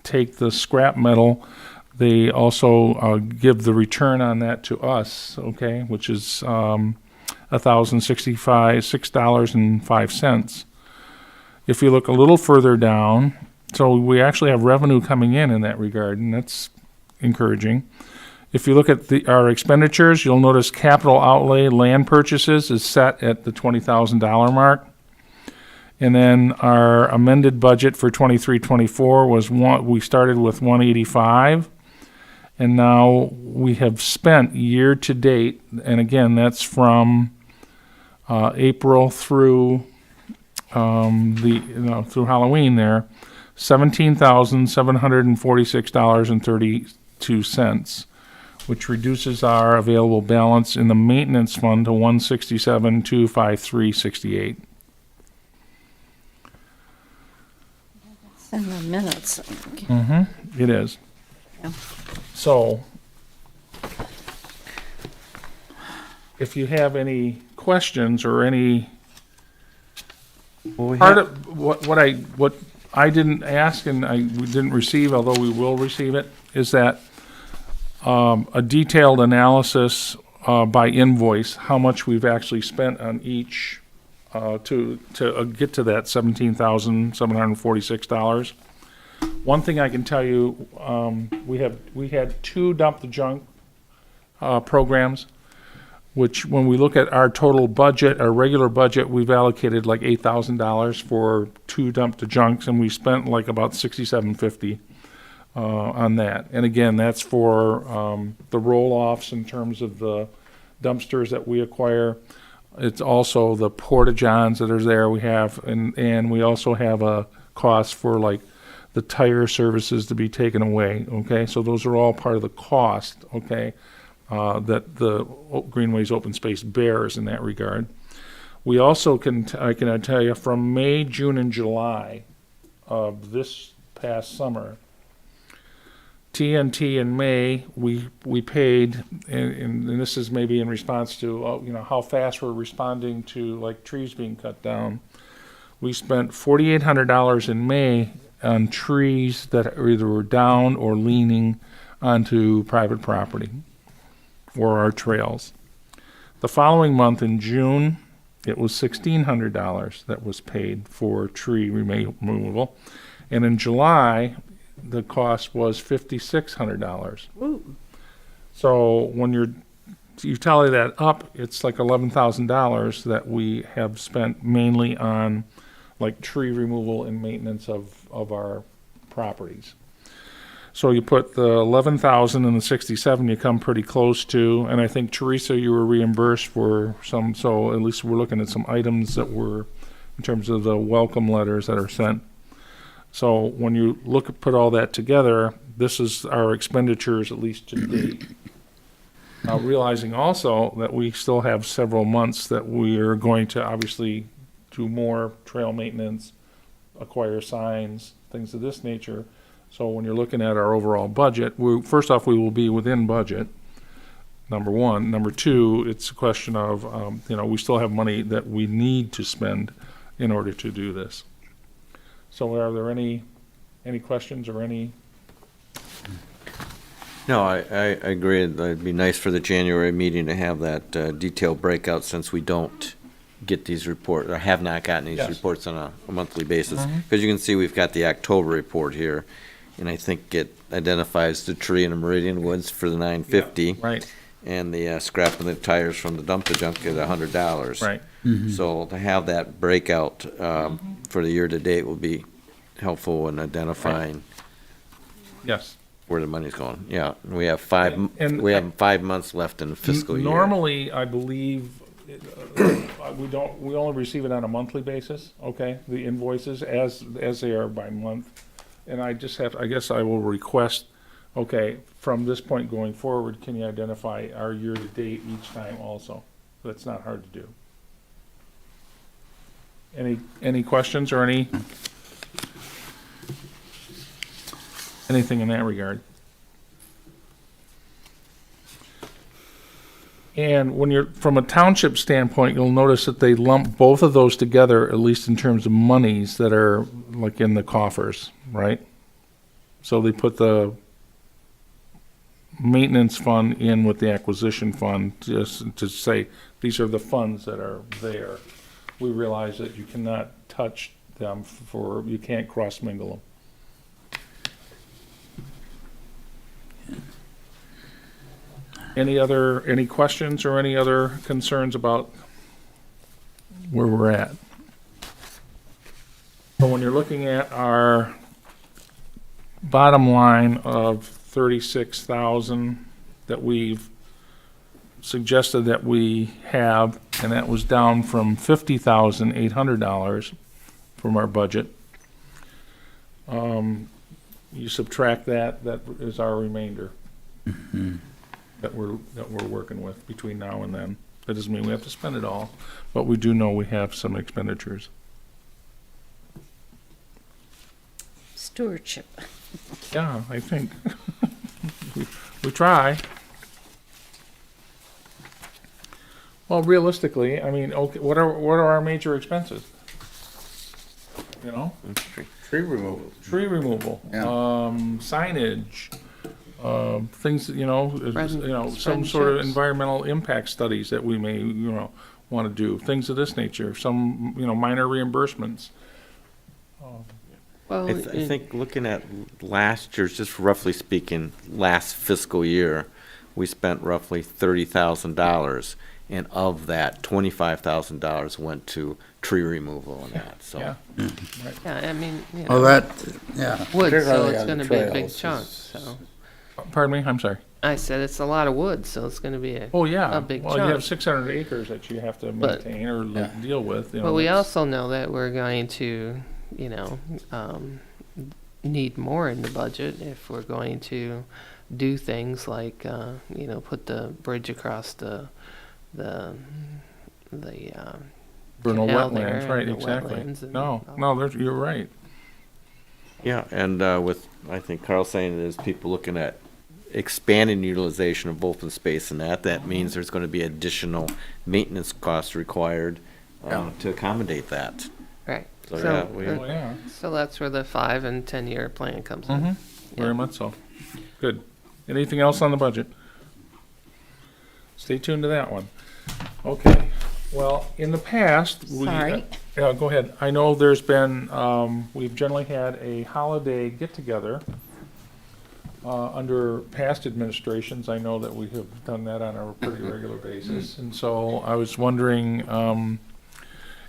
take the scrap metal, they also give the return on that to us, okay, which is $1,065.06. If you look a little further down, so we actually have revenue coming in that regard, and that's encouraging. If you look at our expenditures, you'll notice capital outlay land purchases is set at the $20,000 mark. And then our amended budget for 23-24 was we started with 185, and now we have spent year to date, and again that's from April through through Halloween there, $17,746.32, which reduces our available balance in the maintenance fund to $167,253.68. In the minutes. It is. Yeah. So, if you have any questions or any part of what I didn't ask and we didn't receive, although we will receive it, is that a detailed analysis by invoice, how much we've actually spent on each to get to that $17,746. One thing I can tell you, we had two Dump the Junk programs, which when we look at our total budget, our regular budget, we've allocated like $8,000 for two Dump the Junks, and we spent like about $6,750 on that. And again, that's for the roll-offs in terms of the dumpsters that we acquire. It's also the porta-johns that are there we have, and we also have a cost for like the tire services to be taken away, okay? So those are all part of the cost, okay, that the Greenways open space bears in that regard. We also I can tell you from May, June, and July of this past summer, TNT in May, we paid, and this is maybe in response to how fast we're responding to like trees being cut down. We spent $4,800 in May on trees that either were down or leaning onto private property or our trails. The following month in June, it was $1,600 that was paid for tree removal, and in July, the cost was $5,600. So when you tally that up, it's like $11,000 that we have spent mainly on like tree removal and maintenance of our properties. So you put the 11,000 and the 67, you come pretty close to, and I think Theresa, you were reimbursed for some, so at least we're looking at some items that were in terms of the welcome letters that are sent. So when you put all that together, this is our expenditures at least to date. Now, realizing also that we still have several months that we are going to obviously do more trail maintenance, acquire signs, things of this nature. So when you're looking at our overall budget, first off, we will be within budget, number one. Number two, it's a question of, we still have money that we need to spend in order to do this. So are there any questions or any? No, I agree. It'd be nice for the January meeting to have that detailed breakout, since we don't get these reports, or have not gotten these Yes. reports on a monthly basis. Because you can see we've got the October report here, and I think it identifies the tree in the Meridian Woods for the $950. Right, And the scrap and the tires from the dump to junk at $100. right. So to have that breakout for the year-to-date will be helpful in identifying Yes. where the money's going. Yeah, we have five, And we have 5 months left in the fiscal year. Normally, I believe, we only receive it on a monthly basis, okay? The invoices as they are by month. And I guess I will request, okay, from this point going forward, can you identify our year-to-date each time also? That's not hard to do. Any questions or anything in that regard? And when you're, from a township standpoint, you'll notice that they lump both of those together, at least in terms of monies that are like in the coffers, right? So they put the maintenance fund in with the acquisition fund, just to say, these are the funds that are there. We realize that you cannot touch them you can't cross mingle them. Any questions or any other concerns about where we're at? So when you're looking at our bottom line of 36,000 that we've suggested that we have, and that was down from $50,800 from our budget. You subtract that is our remainder. That we're working with between now and then. That doesn't mean we have to spend it all, but we do know we have some expenditures. Stewardship. Yeah, I think. We try. Well, realistically, I mean, okay, what are our major expenses? You know? Tree removal. Tree removal, Yeah. signage, things, some sort of Friendships. environmental impact studies that we may, want to do, things of this nature, some, minor reimbursements. Well, I think looking at last year's, just roughly speaking, last fiscal year, we spent roughly $30,000, and of that, $25,000 went to tree removal and that, so. Yeah, yeah, I mean, Well, that, yeah. wood, so particularly it's on gonna the be a big trails chunk, is- so. pardon me, I'm sorry. I said it's a lot of wood, so it's gonna be Oh, yeah. a big Well, you have chunk. 600 acres that you have to But- maintain or Yeah. deal with. But we that's- also know that we're going to, need more in the budget if we're going to do things like, put the bridge across the Vernal canal there wetlands, right, and the exactly. wetlands and No, all. you're right. Yeah, and with, I think Carl saying there's people looking at expanding utilization of open space, and that means there's going to be additional maintenance costs required to accommodate that. Right. So, So, yeah, we- Oh, yeah. So that's where the 5 and 10-year plan comes in. Mm-hmm. Very much so. Good. Anything else on the budget? Stay tuned to that one. Okay. Well, in the past, Sorry. Yeah, go ahead. I know there's been, we've generally had a holiday get-together. Under past administrations, I know that we have done that on a pretty regular basis. And so I was wondering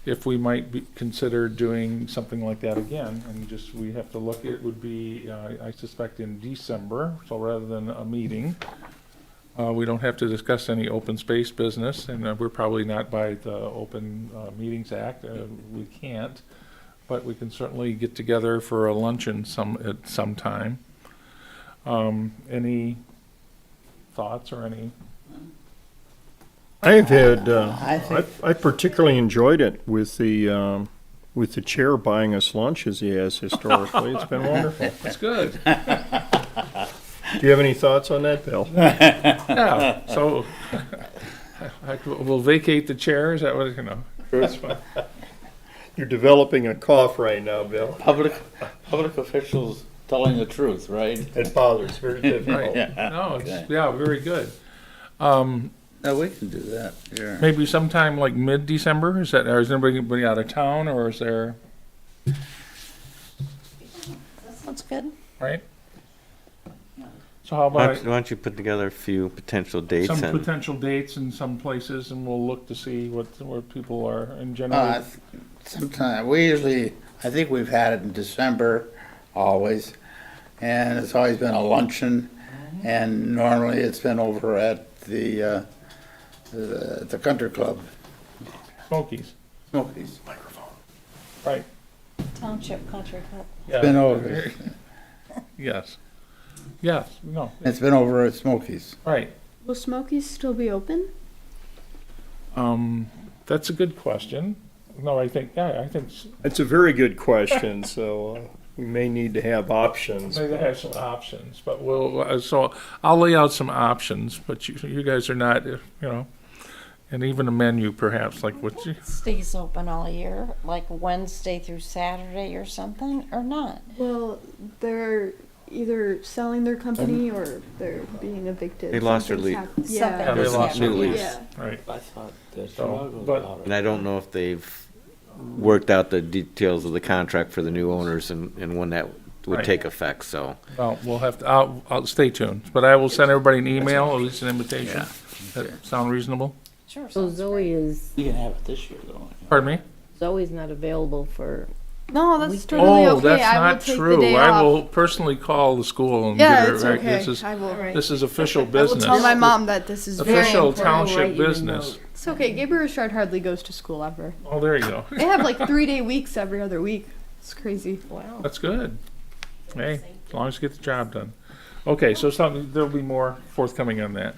if we might consider doing something like that again. And just, we have to look, it would be, I suspect in December, so rather than a meeting, We don't have to discuss any open space business, and we're probably not by the Open Meetings Act. We can't, but we can certainly get together for a luncheon at some time. Any thoughts or any? I've had, I think- I particularly enjoyed it with the chair buying us lunch as he has historically. It's been wonderful. That's good. Do you have any thoughts on that, Bill? Yeah, so we'll vacate the chair, is that what, That's fine. You're developing a cough right now, Bill. Public officials telling the truth, right? It bothers, very difficult. Right, no, Okay. yeah, very good. No, we can do that, sure. Maybe sometime like mid-December, is anybody out of town, or is there, That sounds good. right? So how Why about don't you put together a few potential dates some and potential dates in some places, and we'll look to see where people are in general. Sometime, I think we've had it in December, always, and it's always been a luncheon, and normally it's been over at the country club, Smokies, Smokies. right, Township Country Club. yeah. Been over, Yes, no, it's been over at Smokies. right. Will Smokies still be open? That's a good question. No, I think It's a very good question, so we may need to have options. maybe they have some options, but so I'll lay out some options, but you guys are not, and even a menu perhaps, like what you, Stays open all year, like Wednesday through Saturday or something, or not? Well, they're either selling their company or they're being evicted. They lost their Something's lease. happened. Something Yeah. they lost their Yeah. lease. Yeah. right, I thought that So, but- and I don't know if they've worked out the details of the contract for the new owners and when that would Right. take effect, so. well, we'll have to, I'll stay tuned, but I will send everybody an email, at least an invitation. That sound reasonable? Sure. So sounds Zoe is, You can have it this year, though. Pardon me? Zoe's not available for, No, that's Weekend. totally Oh, okay. that's I will not take the true. day I off. will personally call the school and Yeah, get her, it's right, okay. I will. this is official I will business. tell my mom that this is very Official important. I'll write township you a business. note. It's okay. Gabriel Richard hardly goes to school ever. Oh, there you go. They have like 3-day weeks every other week. It's crazy. wow. That's good. Hey, as long as you get the job done. Okay, so there'll be more forthcoming on that.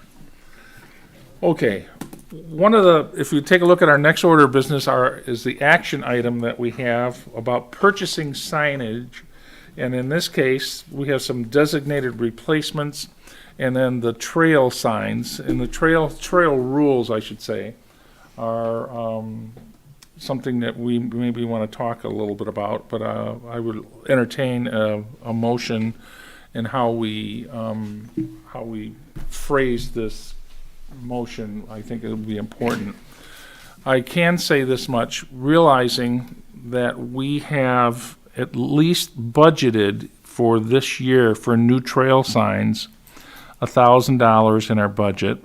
Okay, if you take a look at our next order of business, is the action item that we have about purchasing signage. And in this case, we have some designated replacements and then the trail signs. And the trail rules, I should say, are something that we maybe want to talk a little bit about, but I would entertain a motion in how we phrase this motion. I think it would be important. I can say this much, realizing that we have at least budgeted for this year for new trail signs, $1,000 in our budget.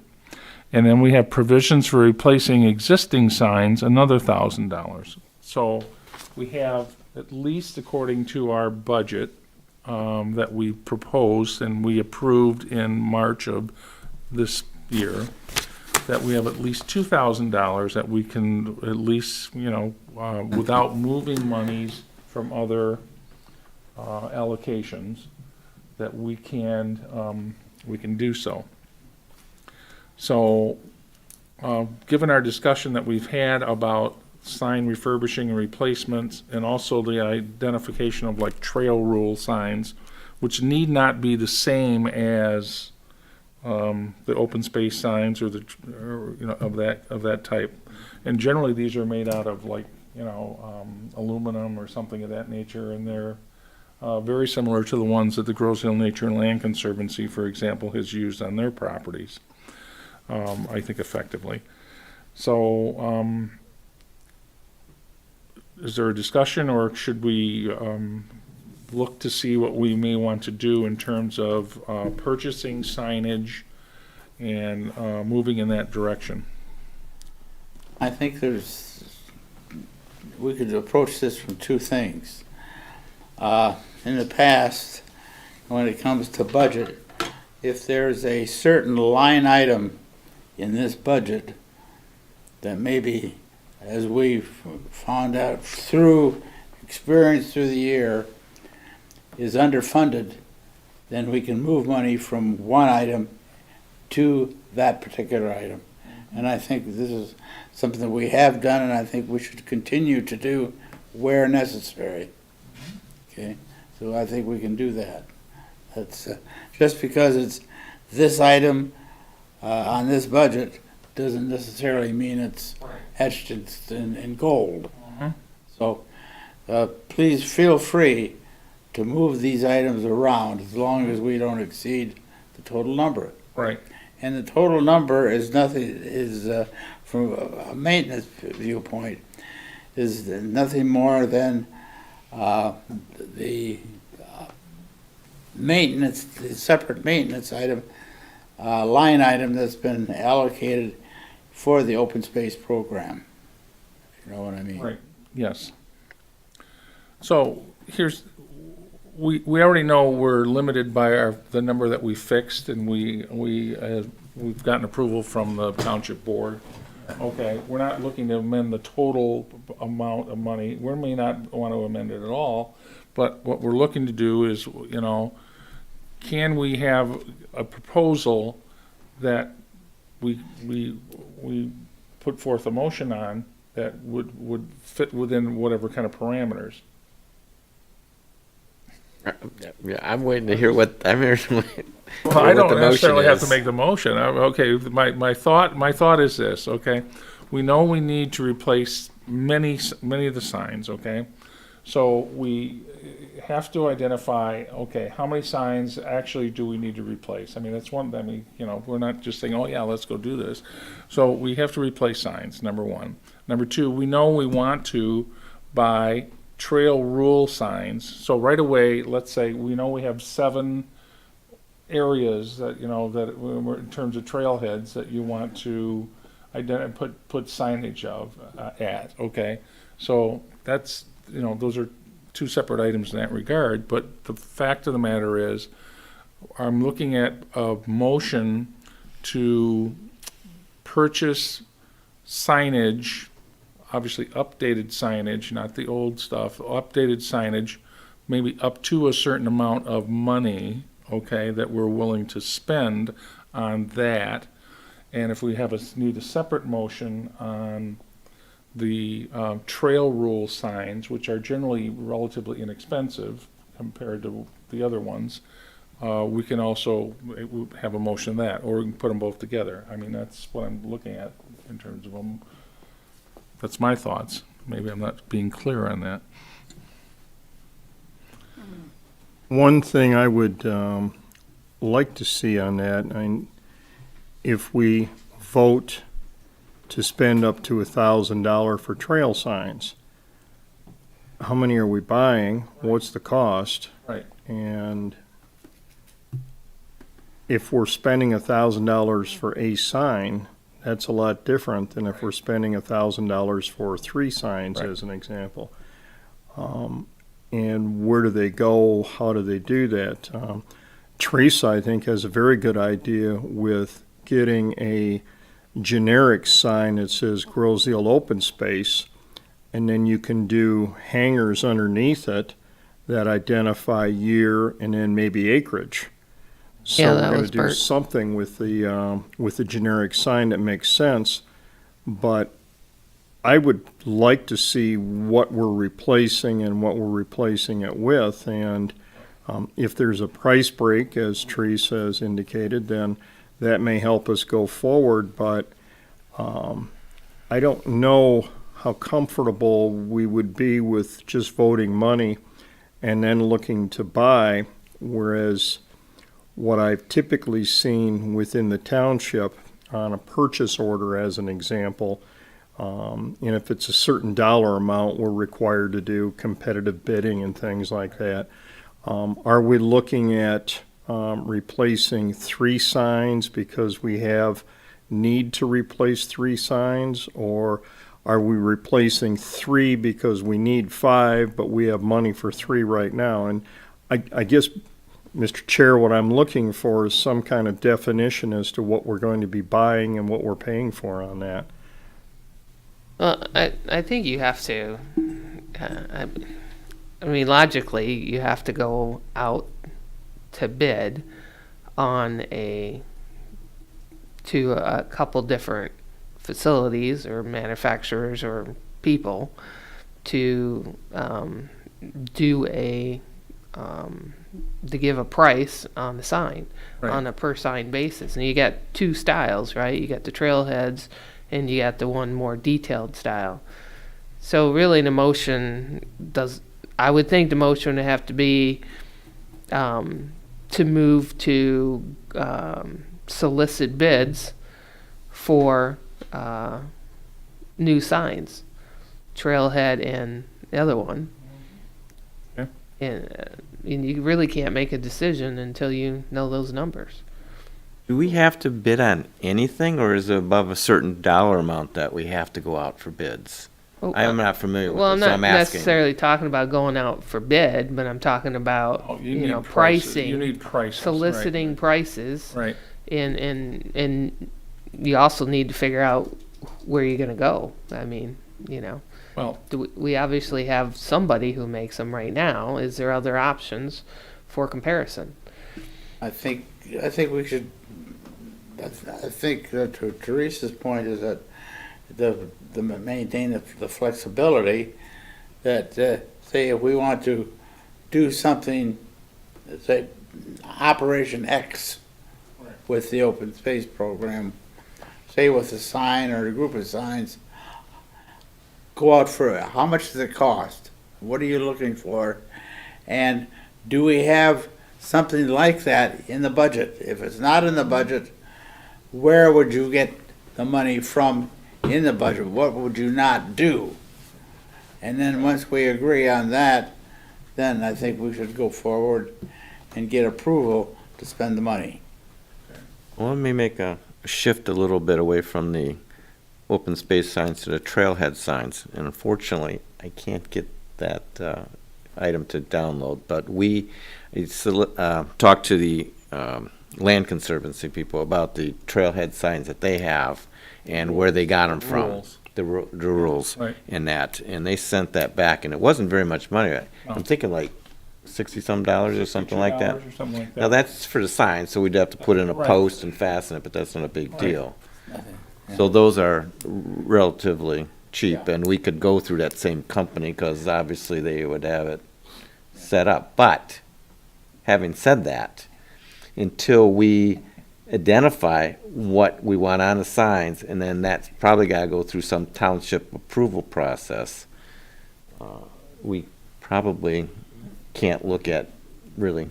And then we have provisions for replacing existing signs, another $1,000. So we have, at least according to our budget that we proposed and we approved in March of this year, that we have at least $2,000 that we can at least, without moving monies from other allocations, that we can do so. So, given our discussion that we've had about sign refurbishing and replacements, and also the identification of like trail rule signs, which need not be the same as the open space signs or of that type. And generally, these are made out of like aluminum or something of that nature, and they're very similar to the ones that the Grosse Ile Nature and Land Conservancy, for example, has used on their properties. I think effectively. So, is there a discussion, or should we look to see what we may want to do in terms of purchasing signage and moving in that direction? I think we could approach this from two things. In the past, when it comes to budget, if there's a certain line item in this budget that maybe, as we've found out through experience through the year, is underfunded, then we can move money from one item to that particular item. And I think this is something that we have done, and I think we should continue to do where necessary. Okay, so I think we can do that. That's just because it's this item on this budget doesn't necessarily mean it's etched in gold. So please feel free to move these items around as long as we don't exceed the total number. Right. And the total number is from a maintenance viewpoint, is nothing more than the maintenance, the separate maintenance item, line item that's been allocated for the open space program. You know what I mean? Right, yes. So here's, we already know we're limited by the number that we fixed, and we've gotten approval from the township board. Okay, we're not looking to amend the total amount of money. We may not want to amend it at all, but what we're looking to do is, you know, can we have a proposal that we put forth a motion on that would fit within whatever kind of parameters? Yeah, I'm waiting to hear what, I'm here. Well, I don't necessarily have to make the motion. Okay, my thought is this, okay? We know we need to replace many of the signs, okay? So we have to identify, okay, how many signs actually do we need to replace? I mean, that's one, I mean, you know, we're not just saying, oh yeah, let's go do this. So we have to replace signs, number one. Number two, we know we want to buy trail rule signs. So right away, let's say we know we have 7 areas that, you know, that in terms of trailheads that you want to put signage of at, okay? So that's, you know, those are 2 separate items in that regard, but the fact of the matter is, I'm looking at a motion to purchase signage, obviously updated signage, not the old stuff, updated signage, maybe up to a certain amount of money, okay, that we're willing to spend on that. And if we need a separate motion on the trail rule signs, which are generally relatively inexpensive compared to the other ones, we can also have a motion on that, or we can put them both together. I mean, that's what I'm looking at in terms of them. That's my thoughts. Maybe I'm not being clear on that. One thing I would like to see on that, if we vote to spend up to $1,000 for trail signs, how many are we buying? What's the cost? Right. And if we're spending $1,000 for a sign, that's a lot different than if we're spending $1,000 for 3 signs, Right. as an example. And where do they go? How do they do that? Theresa, I think, has a very good idea with getting a generic sign that says Grosseal Open Space, and then you can do hangers underneath it that identify year and then maybe acreage. So Yeah, we're that going to was do Bert. something with the generic sign that makes sense, but I would like to see what we're replacing and what we're replacing it with, and if there's a price break, as Theresa has indicated, then that may help us go forward, but I don't know how comfortable we would be with just voting money and then looking to buy, whereas what I've typically seen within the township on a purchase order, as an example, and if it's a certain dollar amount, we're required to do competitive bidding and things like that. Are we looking at replacing 3 signs because we have need to replace 3 signs, or are we replacing 3 because we need 5, but we have money for 3 right now? And I guess Mr. Chair, what I'm looking for is some kind of definition as to what we're going to be buying and what we're paying for on that. Well, I think you have to, I mean, logically, you have to go out to bid on to a couple different facilities or manufacturers or people to to give a price on the sign Right. on a per sign basis. And you get two styles, right? You got the trailheads and you got the one more detailed style. So really the motion I would think the motion would have to be to move to solicit bids for new signs, trailhead and the other one. Okay. And you really can't make a decision until you know those numbers. Do we have to bid on anything, or is it above a certain dollar amount that we have to go out for bids? I am not familiar with Well, I'm this, so not I'm asking. necessarily talking about going out for bid, but I'm talking about, Oh, you know, need prices. pricing. You need prices. right. Soliciting prices. Right. And you also need to figure out where you're gonna go. I mean, you know, Well, we obviously have somebody who makes them right now. Is there other options for comparison? I think we should, I think that to Teresa's point is that the maintain the flexibility that, say if we want to do something, say Operation X with the open space program, say with a sign or a group of signs, go out for it. How much does it cost? What are you looking for? And do we have something like that in the budget? If it's not in the budget, where would you get the money from in the budget? What would you not do? And then once we agree on that, then I think we should go forward and get approval to spend the money. Well, let me make a shift a little bit away from the open space signs to the trailhead signs. And unfortunately, I can't get that item to download, but we talked to the Land Conservancy people about the trailhead signs that they have and where they got them from. Rules. The rules Right. in that. And they sent that back, and it wasn't very much money. I'm thinking like $60-some or something like that. $62 or something like that. Now, that's for the sign, so we'd have to put in a Right. post and fasten it, but that's not a big Right. deal. Nothing. So those are relatively cheap, Yeah. and we could go through that same company, because obviously they would have it set up. But, having said that, until we identify what we want on the signs, and then that's probably gotta go through some township approval process, we probably can't look at really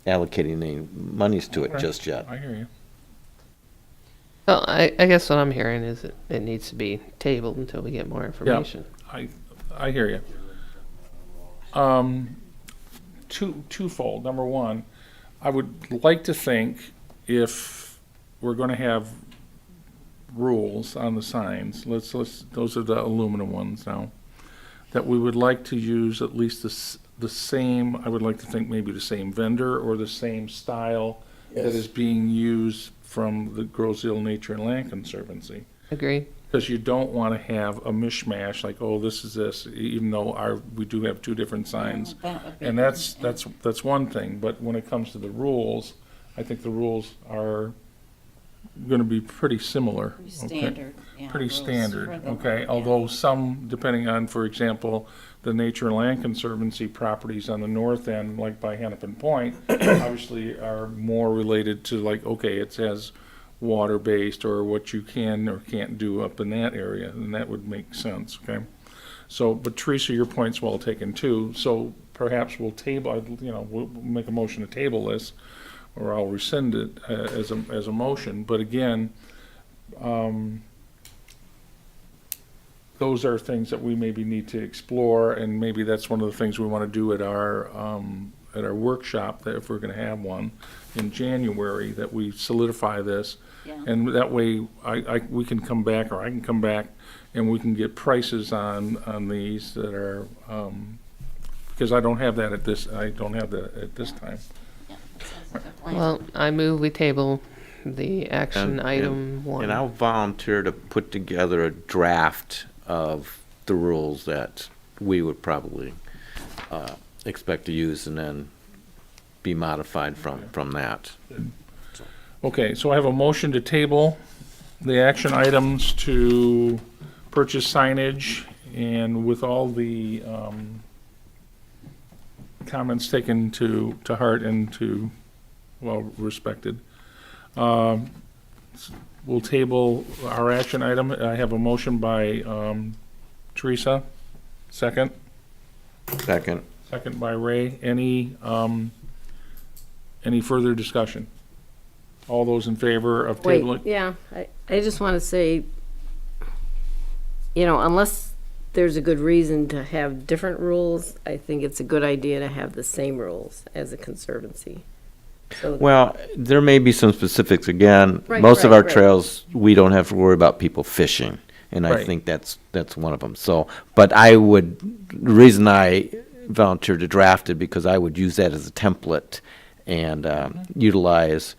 allocating any monies to it Okay. just yet. I hear you. Well, I guess what I'm hearing is it needs to be tabled until we get more information. I hear you. Twofold. Number one, I would like to think if we're going to have rules on the signs, those are the aluminum ones now, that we would like to use at least the same, I would like to think maybe the same vendor or the same style that Yes. is being used from the GROSSE Nature and Land Conservancy. Agreed. Because you don't want to have a mishmash, like, oh, this is this, even though we do have two different signs. That would be And good, that's one thing, but when it comes to the rules, I think the rules are gonna be pretty similar. Pretty okay? standard, yeah. Pretty rules standard, for the- okay? yeah. Although some, depending on, for example, the Nature and Land Conservancy properties on the north end, like by Hennepin Point, obviously are more related to like, okay, it says water-based or what you can or can't do up in that area, and that would make sense, okay? So, but Teresa, your point's well taken too, so perhaps we'll table, we'll make a motion to table this, or I'll rescind it as a motion, but again, those are things that we maybe need to explore, and maybe that's one of the things we want to do at our workshop, that if we're going to have one in January, that we solidify this. Yeah. And that way, we can come back, or I can come back, and we can get prices on these that are, because I don't have that at this time. Yeah. Well, I move we table the action item one. And I'll volunteer to put together a draft of the rules that we would probably expect to use and then be modified from that. Okay, so I have a motion to table the action items to purchase signage, and with all the comments taken to heart and to, well, respected. We'll table our action item. I have a motion by Theresa, second. Second. Second by Ray. Any further discussion? All those in favor of Wait, tabling? yeah, I just want to say, unless there's a good reason to have different rules, I think it's a good idea to have the same rules as a conservancy. So Well, there may be some specifics. Again, Right, most of right, our right. trails, we don't have to worry about people fishing. And I Right. think that's one of them. So, but the reason I volunteered to draft it, because I would use that as a template and utilize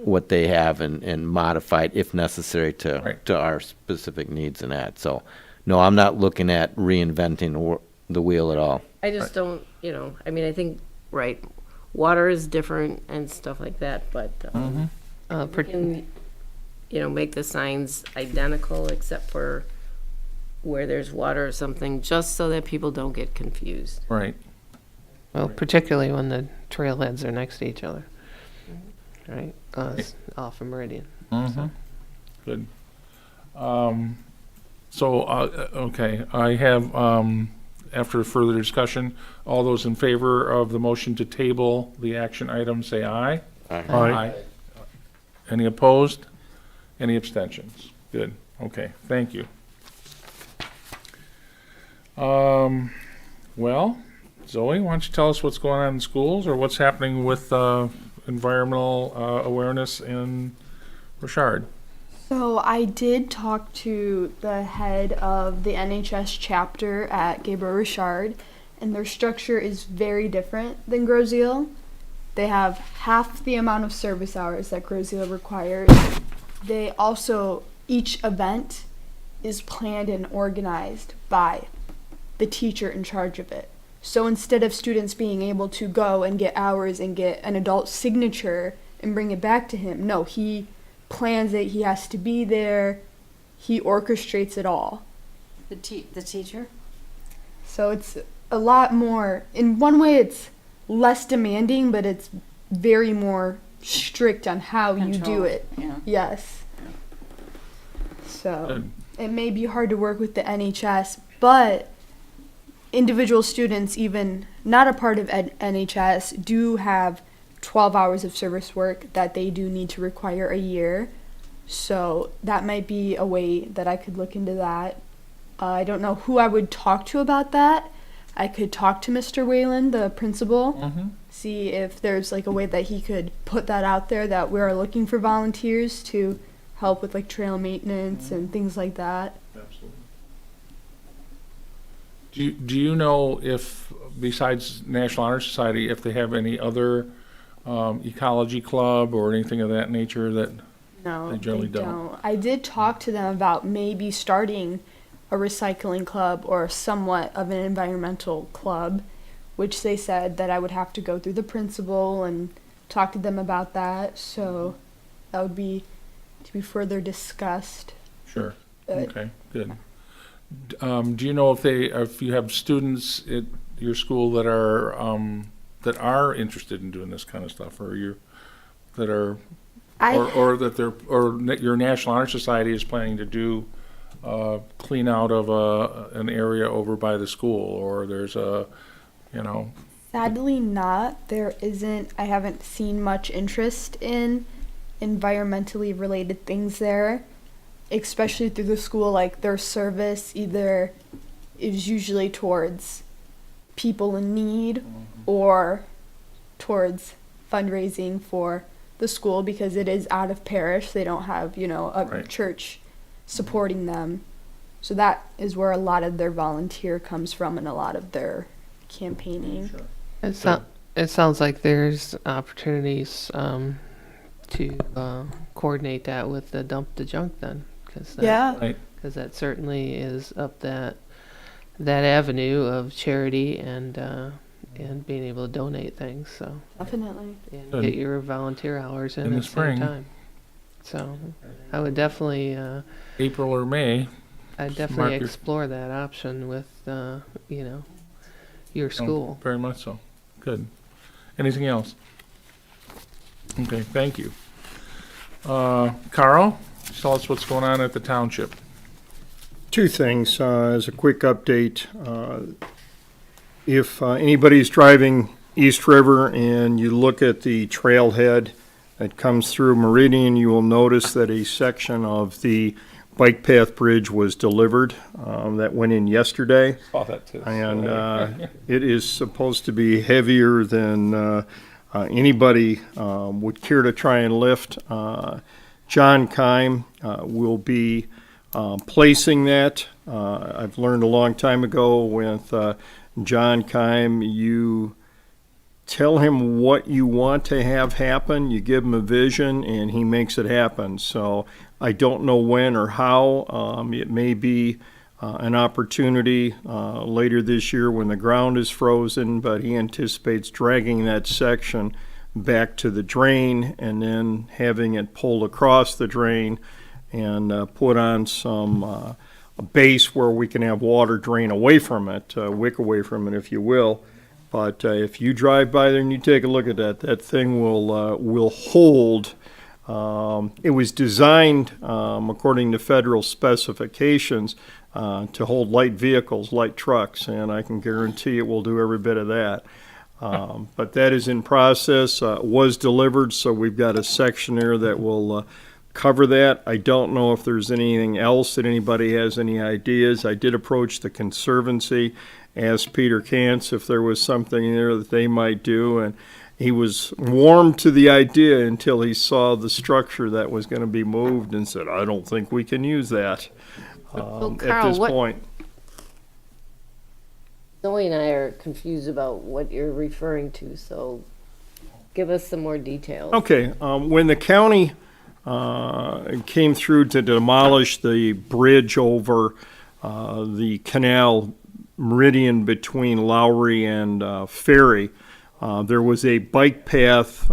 what they have and modify it if necessary Right. to our specific needs and that. So, no, I'm not looking at reinventing the wheel at all. I just don't, I think, right, water is different and stuff like that, but we can, make the signs identical except for where there's water or something, just so that people don't get confused. Right. Well, particularly when the trailheads are next to each other. Right, off of Meridian. Good. Okay, I have, after further discussion, all those in favor of the motion to table the action item, say aye. Aye. Any opposed? Any abstentions? Good, okay, thank you. Well, Zoe, why don't you tell us what's going on in schools, or what's happening with environmental awareness in Richard? So I did talk to the head of the NHS chapter at Gabriel Richard, and their structure is very different than Grosseille. They have half the amount of service hours that Grosseille requires. They also, each event is planned and organized by the teacher in charge of it. So instead of students being able to go and get hours and get an adult signature and bring it back to him, no, he plans it, he has to be there, he orchestrates it all. The teacher? So it's a lot more, in one way it's less demanding, but it's very more strict on how you do Controlled, it. yeah. Yes. So Good. it may be hard to work with the NHS, but individual students, even not a part of NHS, do have 12 hours of service work that they do need to require a year. So that might be a way that I could look into that. I don't know who I would talk to about that. I could talk to Mr. Whalen, the principal, see if there's like a way that he could put that out there, that we are looking for volunteers to help with like trail maintenance and things like that. Absolutely. Do you know if, besides National Honor Society, if they have any other ecology club or anything of that nature that? No, They generally don't. I did talk to them about maybe starting a recycling club or somewhat of an environmental club, which they said that I would have to go through the principal and talk to them about that. So that would be to be further discussed. Sure. But Okay, good. Do you know if you have students at your school that are interested in doing this kind of stuff, or or that your National Honor Society is planning to do clean out of an area over by the school, or there's Sadly not. There isn't, I haven't seen much interest in environmentally related things there, especially through the school. Like their service either is usually towards people in need or towards fundraising for the school, because it is out of parish. They don't have, a Right. church supporting them. So that is where a lot of their volunteer comes from and a lot of their campaigning. It It sounds like there's opportunities to coordinate that with the dump the junk then, because Yeah. that certainly is up that avenue of charity and being able to donate things. So Definitely. and Good. get your volunteer hours in In the at the spring. same time. So I would definitely April or May. I'd Mark definitely your- explore that option with your school. Very much so. Good. Anything else? Okay, thank you. Carl, tell us what's going on at the township. Two things, as a quick update. If anybody's driving East River and you look at the trailhead that comes through Meridian, you will notice that a section of the bike path bridge was delivered. That went in yesterday. Saw that too. And it is supposed to be heavier than anybody would care to try and lift. John Kime will be placing that. I've learned a long time ago with John Kime, you tell him what you want to have happen, you give him a vision, and he makes it happen. So I don't know when or how. It may be an opportunity later this year when the ground is frozen, but he anticipates dragging that section back to the drain and then having it pulled across the drain and put on some a base where we can have water drain away from it, wick away from it, if you will. But if you drive by there and you take a look at that, that thing will hold. It was designed, according to federal specifications, to hold light vehicles, light trucks, and I can guarantee it will do every bit of that. But that is in process, was delivered, so we've got a section there that will cover that. I don't know if there's anything else that anybody has any ideas. I did approach the Conservancy, asked Peter Kantz if there was something there that they might do, and he was warm to the idea until he saw the structure that was going to be moved and said, I don't think we can use that Well, at Carl, this point. Zoe and I are confused about what you're referring to, so give us some more details. Okay, when the county came through to demolish the bridge over the canal meridian between Lowry and Ferry, there was a bike path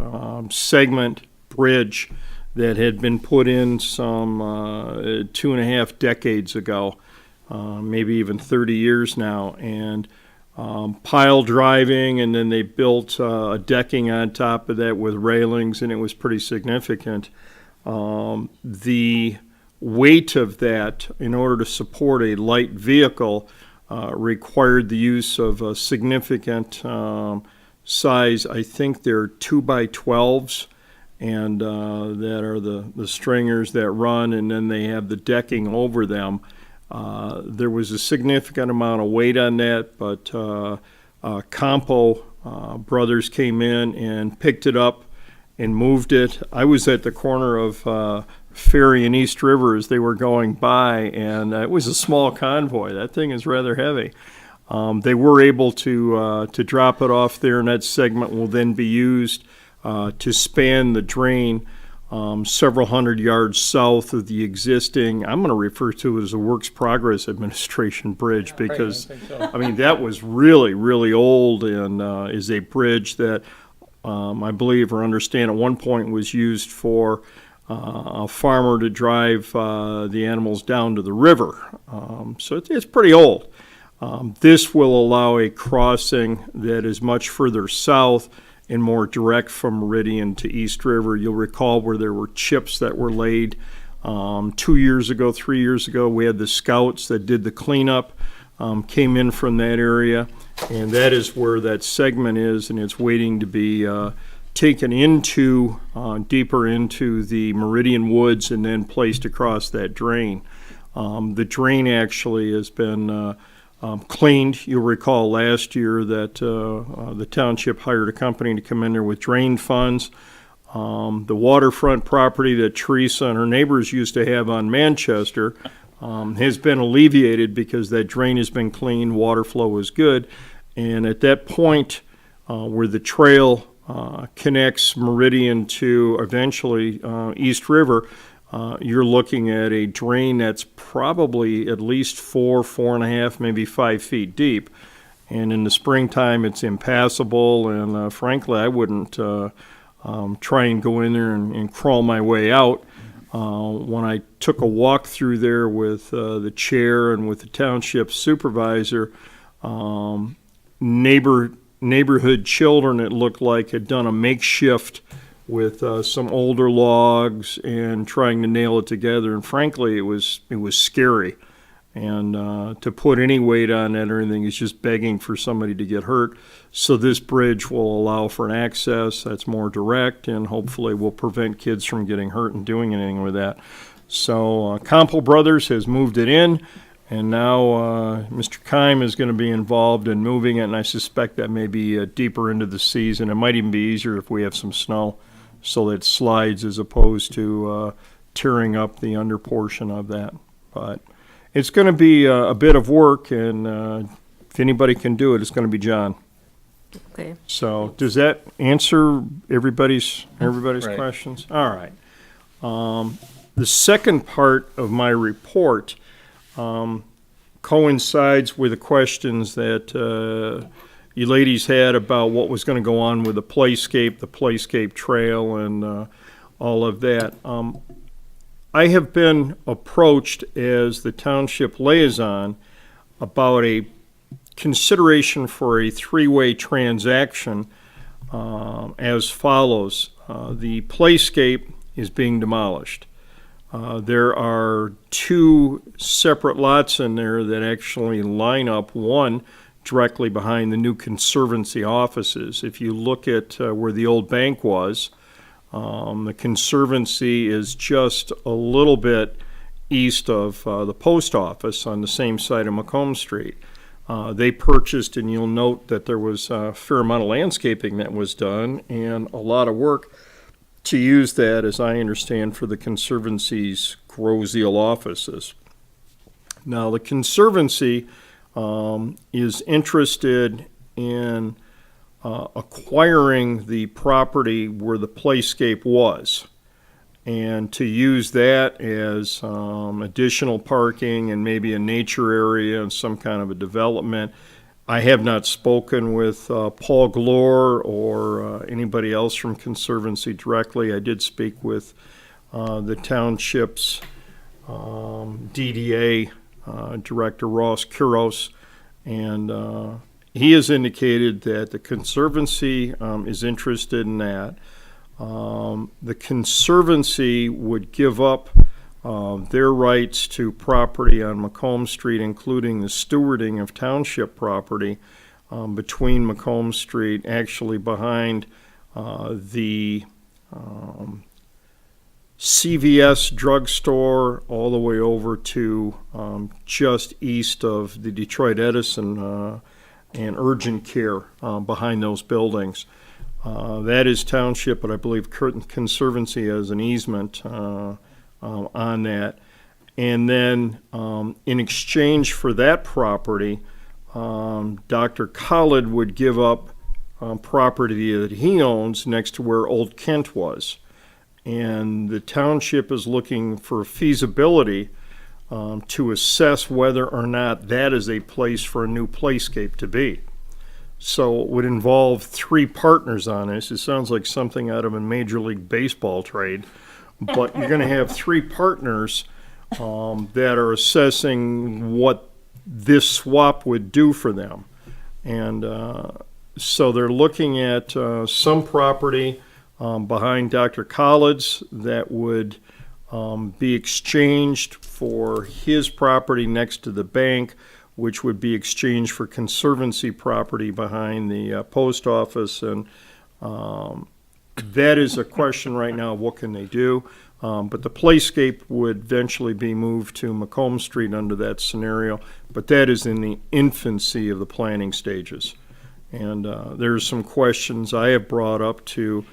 segment bridge that had been put in some 2.5 decades ago, maybe even 30 years now, and pile driving, and then they built a decking on top of that with railings, and it was pretty significant. The weight of that, in order to support a light vehicle, required the use of a significant size. I think they're 2x12s, and that are the stringers that run, and then they have the decking over them. There was a significant amount of weight on that, but Campo brothers came in and picked it up and moved it. I was at the corner of Ferry and East River as they were going by, and it was a small convoy. That thing is rather heavy. They were able to drop it off there, and that segment will then be used to span the drain several hundred yards south of the existing, I'm going to refer to it as a Works Progress Administration bridge, because, I mean, that was really, really old, and is a bridge that I believe or understand at one point was used for a farmer to drive the animals down to the river. So it's pretty old. This will allow a crossing that is much further south and more direct from Meridian to East River. You'll recall where there were chips that were laid 2 years ago, 3 years ago. We had the scouts that did the cleanup, came in from that area, and that is where that segment is, and it's waiting to be taken into, deeper into the Meridian Woods and then placed across that drain. The drain actually has been cleaned. You'll recall last year that the township hired a company to come in there with drain funds. The waterfront property that Theresa and her neighbors used to have on Manchester has been alleviated because that drain has been cleaned, water flow is good. And at that point, where the trail connects Meridian to eventually East River, you're looking at a drain that's probably at least 4.5, maybe 5 feet deep. And in the springtime, it's impassable, and frankly, I wouldn't try and go in there and crawl my way out. When I took a walk through there with the chair and with the township supervisor, neighborhood children, it looked like, had done a makeshift with some older logs and trying to nail it together. And frankly, it was scary. And to put any weight on it or anything is just begging for somebody to get hurt. So this bridge will allow for an access that's more direct and hopefully will prevent kids from getting hurt and doing anything with that. So Compo Brothers has moved it in, and now Mr. Keim is going to be involved in moving it, and I suspect that may be deeper into the season. It might even be easier if we have some snow so that it slides as opposed to tearing up the under portion of that. But it's going to be a bit of work, and if anybody can do it, it's going to be John. Okay. So does that answer everybody's Right. questions? All right. The second part of my report coincides with the questions that you ladies had about what was going to go on with the Playscape Trail, and all of that. I have been approached as the township liaison about a consideration for a three-way transaction as follows. The Playscape is being demolished. There are two separate lots in there that actually line up, one directly behind the new Conservancy offices. If you look at where the old bank was, the Conservancy is just a little bit east of the post office on the same side of Macomb Street. They purchased, and you'll note that there was a fair amount of landscaping that was done and a lot of work to use that, as I understand, for the Conservancy's GROSSE offices. Now, the Conservancy is interested in acquiring the property where the Playscape was, and to use that as additional parking and maybe a nature area and some kind of a development. I have not spoken with Paul Glore or anybody else from Conservancy directly. I did speak with the township's DDA director, Ross Kuros, and he has indicated that the Conservancy is interested in that. The Conservancy would give up their rights to property on Macomb Street, including the stewarding of township property between Macomb Street, actually behind the CVS drugstore, all the way over to just east of the Detroit Edison and urgent care behind those buildings. That is township, but I believe Conservancy has an easement on that. And then in exchange for that property, Dr. Khalid would give up property that he owns next to where Old Kent was. And the township is looking for feasibility to assess whether or not that is a place for a new Playscape to be. So it would involve three partners on this. It sounds like something out of a Major League Baseball trade, but you're going to have three partners that are assessing what this swap would do for them. And so they're looking at some property behind Dr. Khalid's that would be exchanged for his property next to the bank, which would be exchanged for Conservancy property behind the post office. And that is a question right now, what can they do? But the Playscape would eventually be moved to Macomb Street under that scenario, but that is in the infancy of the planning stages. And there's some questions I have brought up to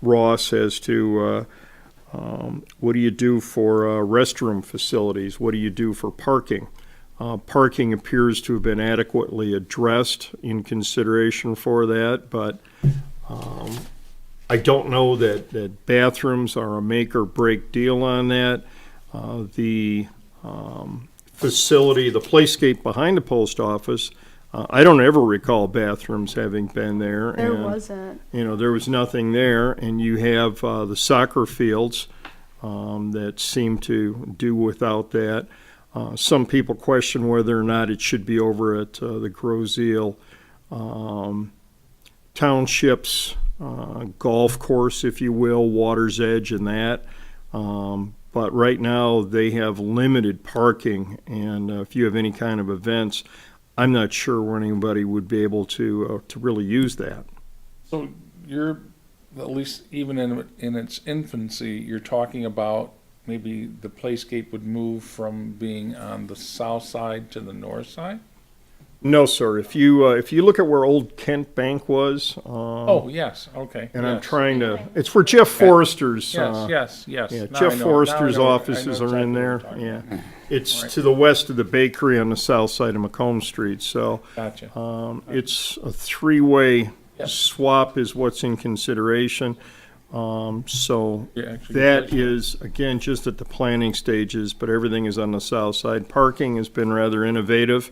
Ross as to what do you do for restroom facilities? What do you do for parking? Parking appears to have been adequately addressed in consideration for that, but I don't know that bathrooms are a make or break deal on that. The facility, the playscape behind the post office, I don't ever recall bathrooms having been there. There and, wasn't. there was nothing there, and you have the soccer fields that seem to do without that. Some people question whether or not it should be over at the GROSSE Township's golf course, if you will, Water's Edge and that. But right now, they have limited parking, and if you have any kind of events, I'm not sure where anybody would be able to really use that. So you're, at least even in its infancy, you're talking about maybe the playscape would move from being on the south side to the north side? No, sir. If you look at where old Kent Bank was, Oh, yes, okay. and I'm yes. trying to, it's where Jeff Forrester's. Yes. Yeah, Now Jeff I know- Forrester's now I know- offices I know are in exactly there. what you're talking Yeah, about. it's Right. to the west of the bakery on the south side of Macomb Street. So Gotcha. it's a three-way Yep. swap is what's in consideration. So Yeah, actually, that good. is, again, just at the planning stages, but everything is on the south side. Parking has been rather innovative.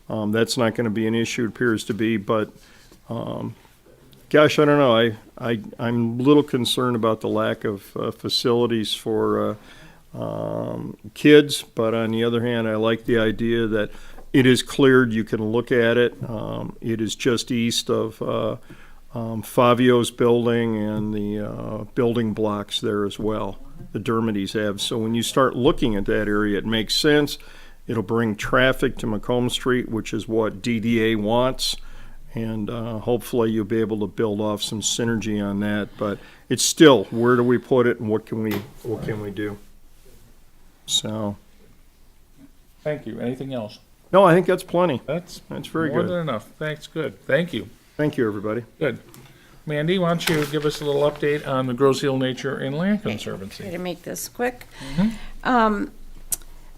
That's not going to be an issue, it appears to be, but, gosh, I don't know. I'm a little concerned about the lack of facilities for kids, but on the other hand, I like the idea that it is cleared, you can look at it. It is just east of Favio's building and the building blocks there as well, the Dermody's have. So when you start looking at that area, it makes sense. It'll bring traffic to Macomb Street, which is what DDA wants, and hopefully you'll be able to build off some synergy on that. But it's still, where do we put it and what can we do? So, Thank you. Anything else? no, I think that's plenty. That's very more good. than enough. Thanks, good. Thank you. Thank you, everybody. Good. Mandy, why don't you give us a little update on the Grosse Hill Nature and Land Try Conservancy? to make this quick.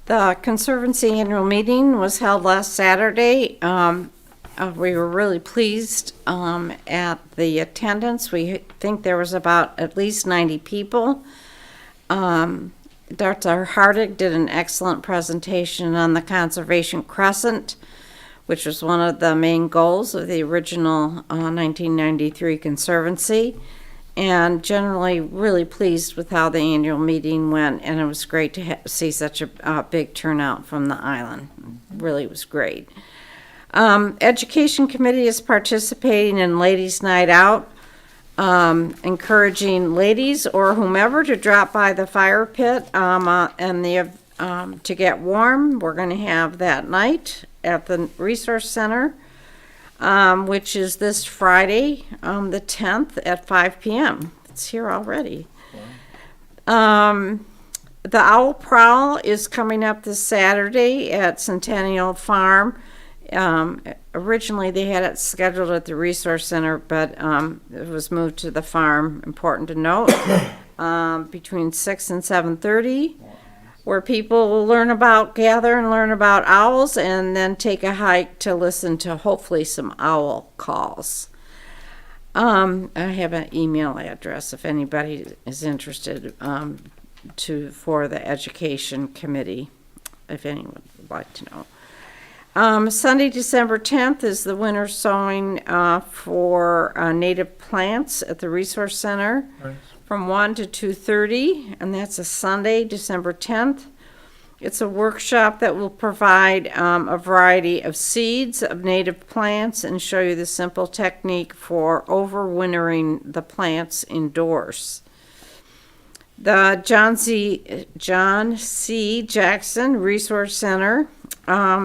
The Conservancy annual meeting was held last Saturday. We were really pleased at the attendance. We think there was about at least 90 people. Dr. Hardig did an excellent presentation on the Conservation Crescent, which was one of the main goals of the original 1993 Conservancy. And generally really pleased with how the annual meeting went, and it was great to see such a big turnout from the island. Really was great. Education Committee is participating in Ladies' Night Out, encouraging ladies or whomever to drop by the fire pit to get warm. We're going to have that night at the Resource Center, which is this Friday, the 10th at 5 p.m. It's here already. The Owl Prowl is coming up this Saturday at Centennial Farm. Originally, they had it scheduled at the Resource Center, but it was moved to the farm, important to note, between 6 and 7:30. Where people will gather and learn about owls, and then take a hike to listen to hopefully some owl calls. I have an email address if anybody is interested for the Education Committee, if anyone would like to know. Sunday, December 10th is the winter sowing for native plants at the Resource Center. Nice. From 1 to 2:30, and that's a Sunday, December 10th. It's a workshop that will provide a variety of seeds of native plants and show you the simple technique for overwintering the plants indoors. The John C. Jackson Resource Center,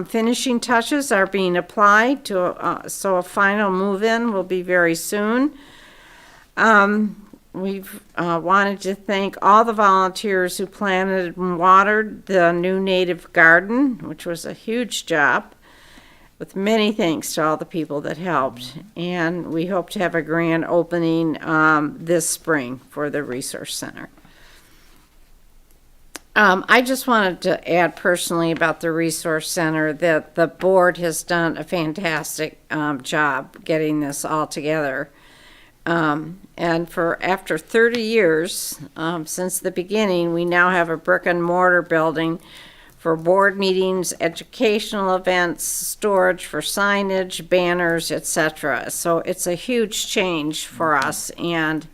finishing touches are being applied so a final move-in will be very soon. We've wanted to thank all the volunteers who planted and watered the new native garden, which was a huge job, with many thanks to all the people that helped. And we hope to have a grand opening this spring for the Resource Center. I just wanted to add personally about the Resource Center that the board has done a fantastic job getting this all together. And for after 30 years, since the beginning, we now have a brick and mortar building for board meetings, educational events, storage for signage, banners, etc. So it's a huge change for us, and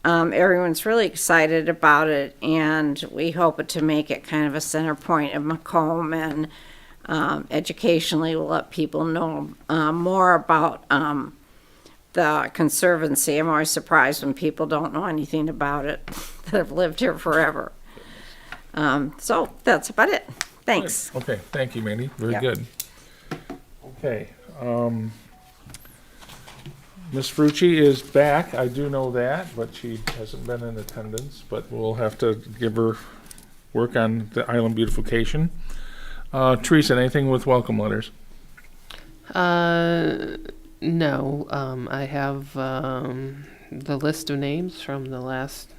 everyone's really excited about it, and we hope to make it kind of a center point of Macomb, and educationally we'll let people know more about the Conservancy. I'm always surprised when people don't know anything about it that have lived here forever. So that's about it. Thanks. Okay, thank you, Mandy. Very Yep. good. Okay, Ms. Frucci is back. I do know that, but she hasn't been in attendance, but we'll have to give her work on the island beautification. Theresa, anything with welcome letters? No, I have the list of names from the last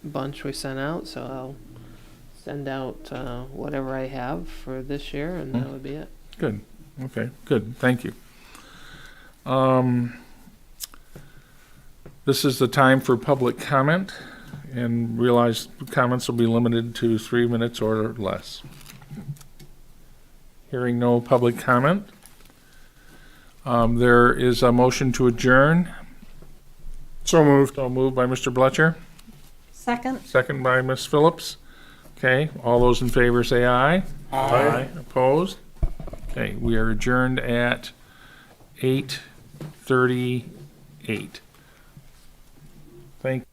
bunch we sent out, so I'll send out whatever I have for this year, and that would be it. Good. Okay, good. Thank you. This is the time for public comment, and realize comments will be limited to 3 minutes or less. Hearing no public comment, there is a motion to adjourn. So moved. So moved by Mr. Bloetscher, Second? second by Ms. Phillips. Okay, all those in favor say aye. Aye. Opposed? Okay, we are adjourned at 8:38. Thank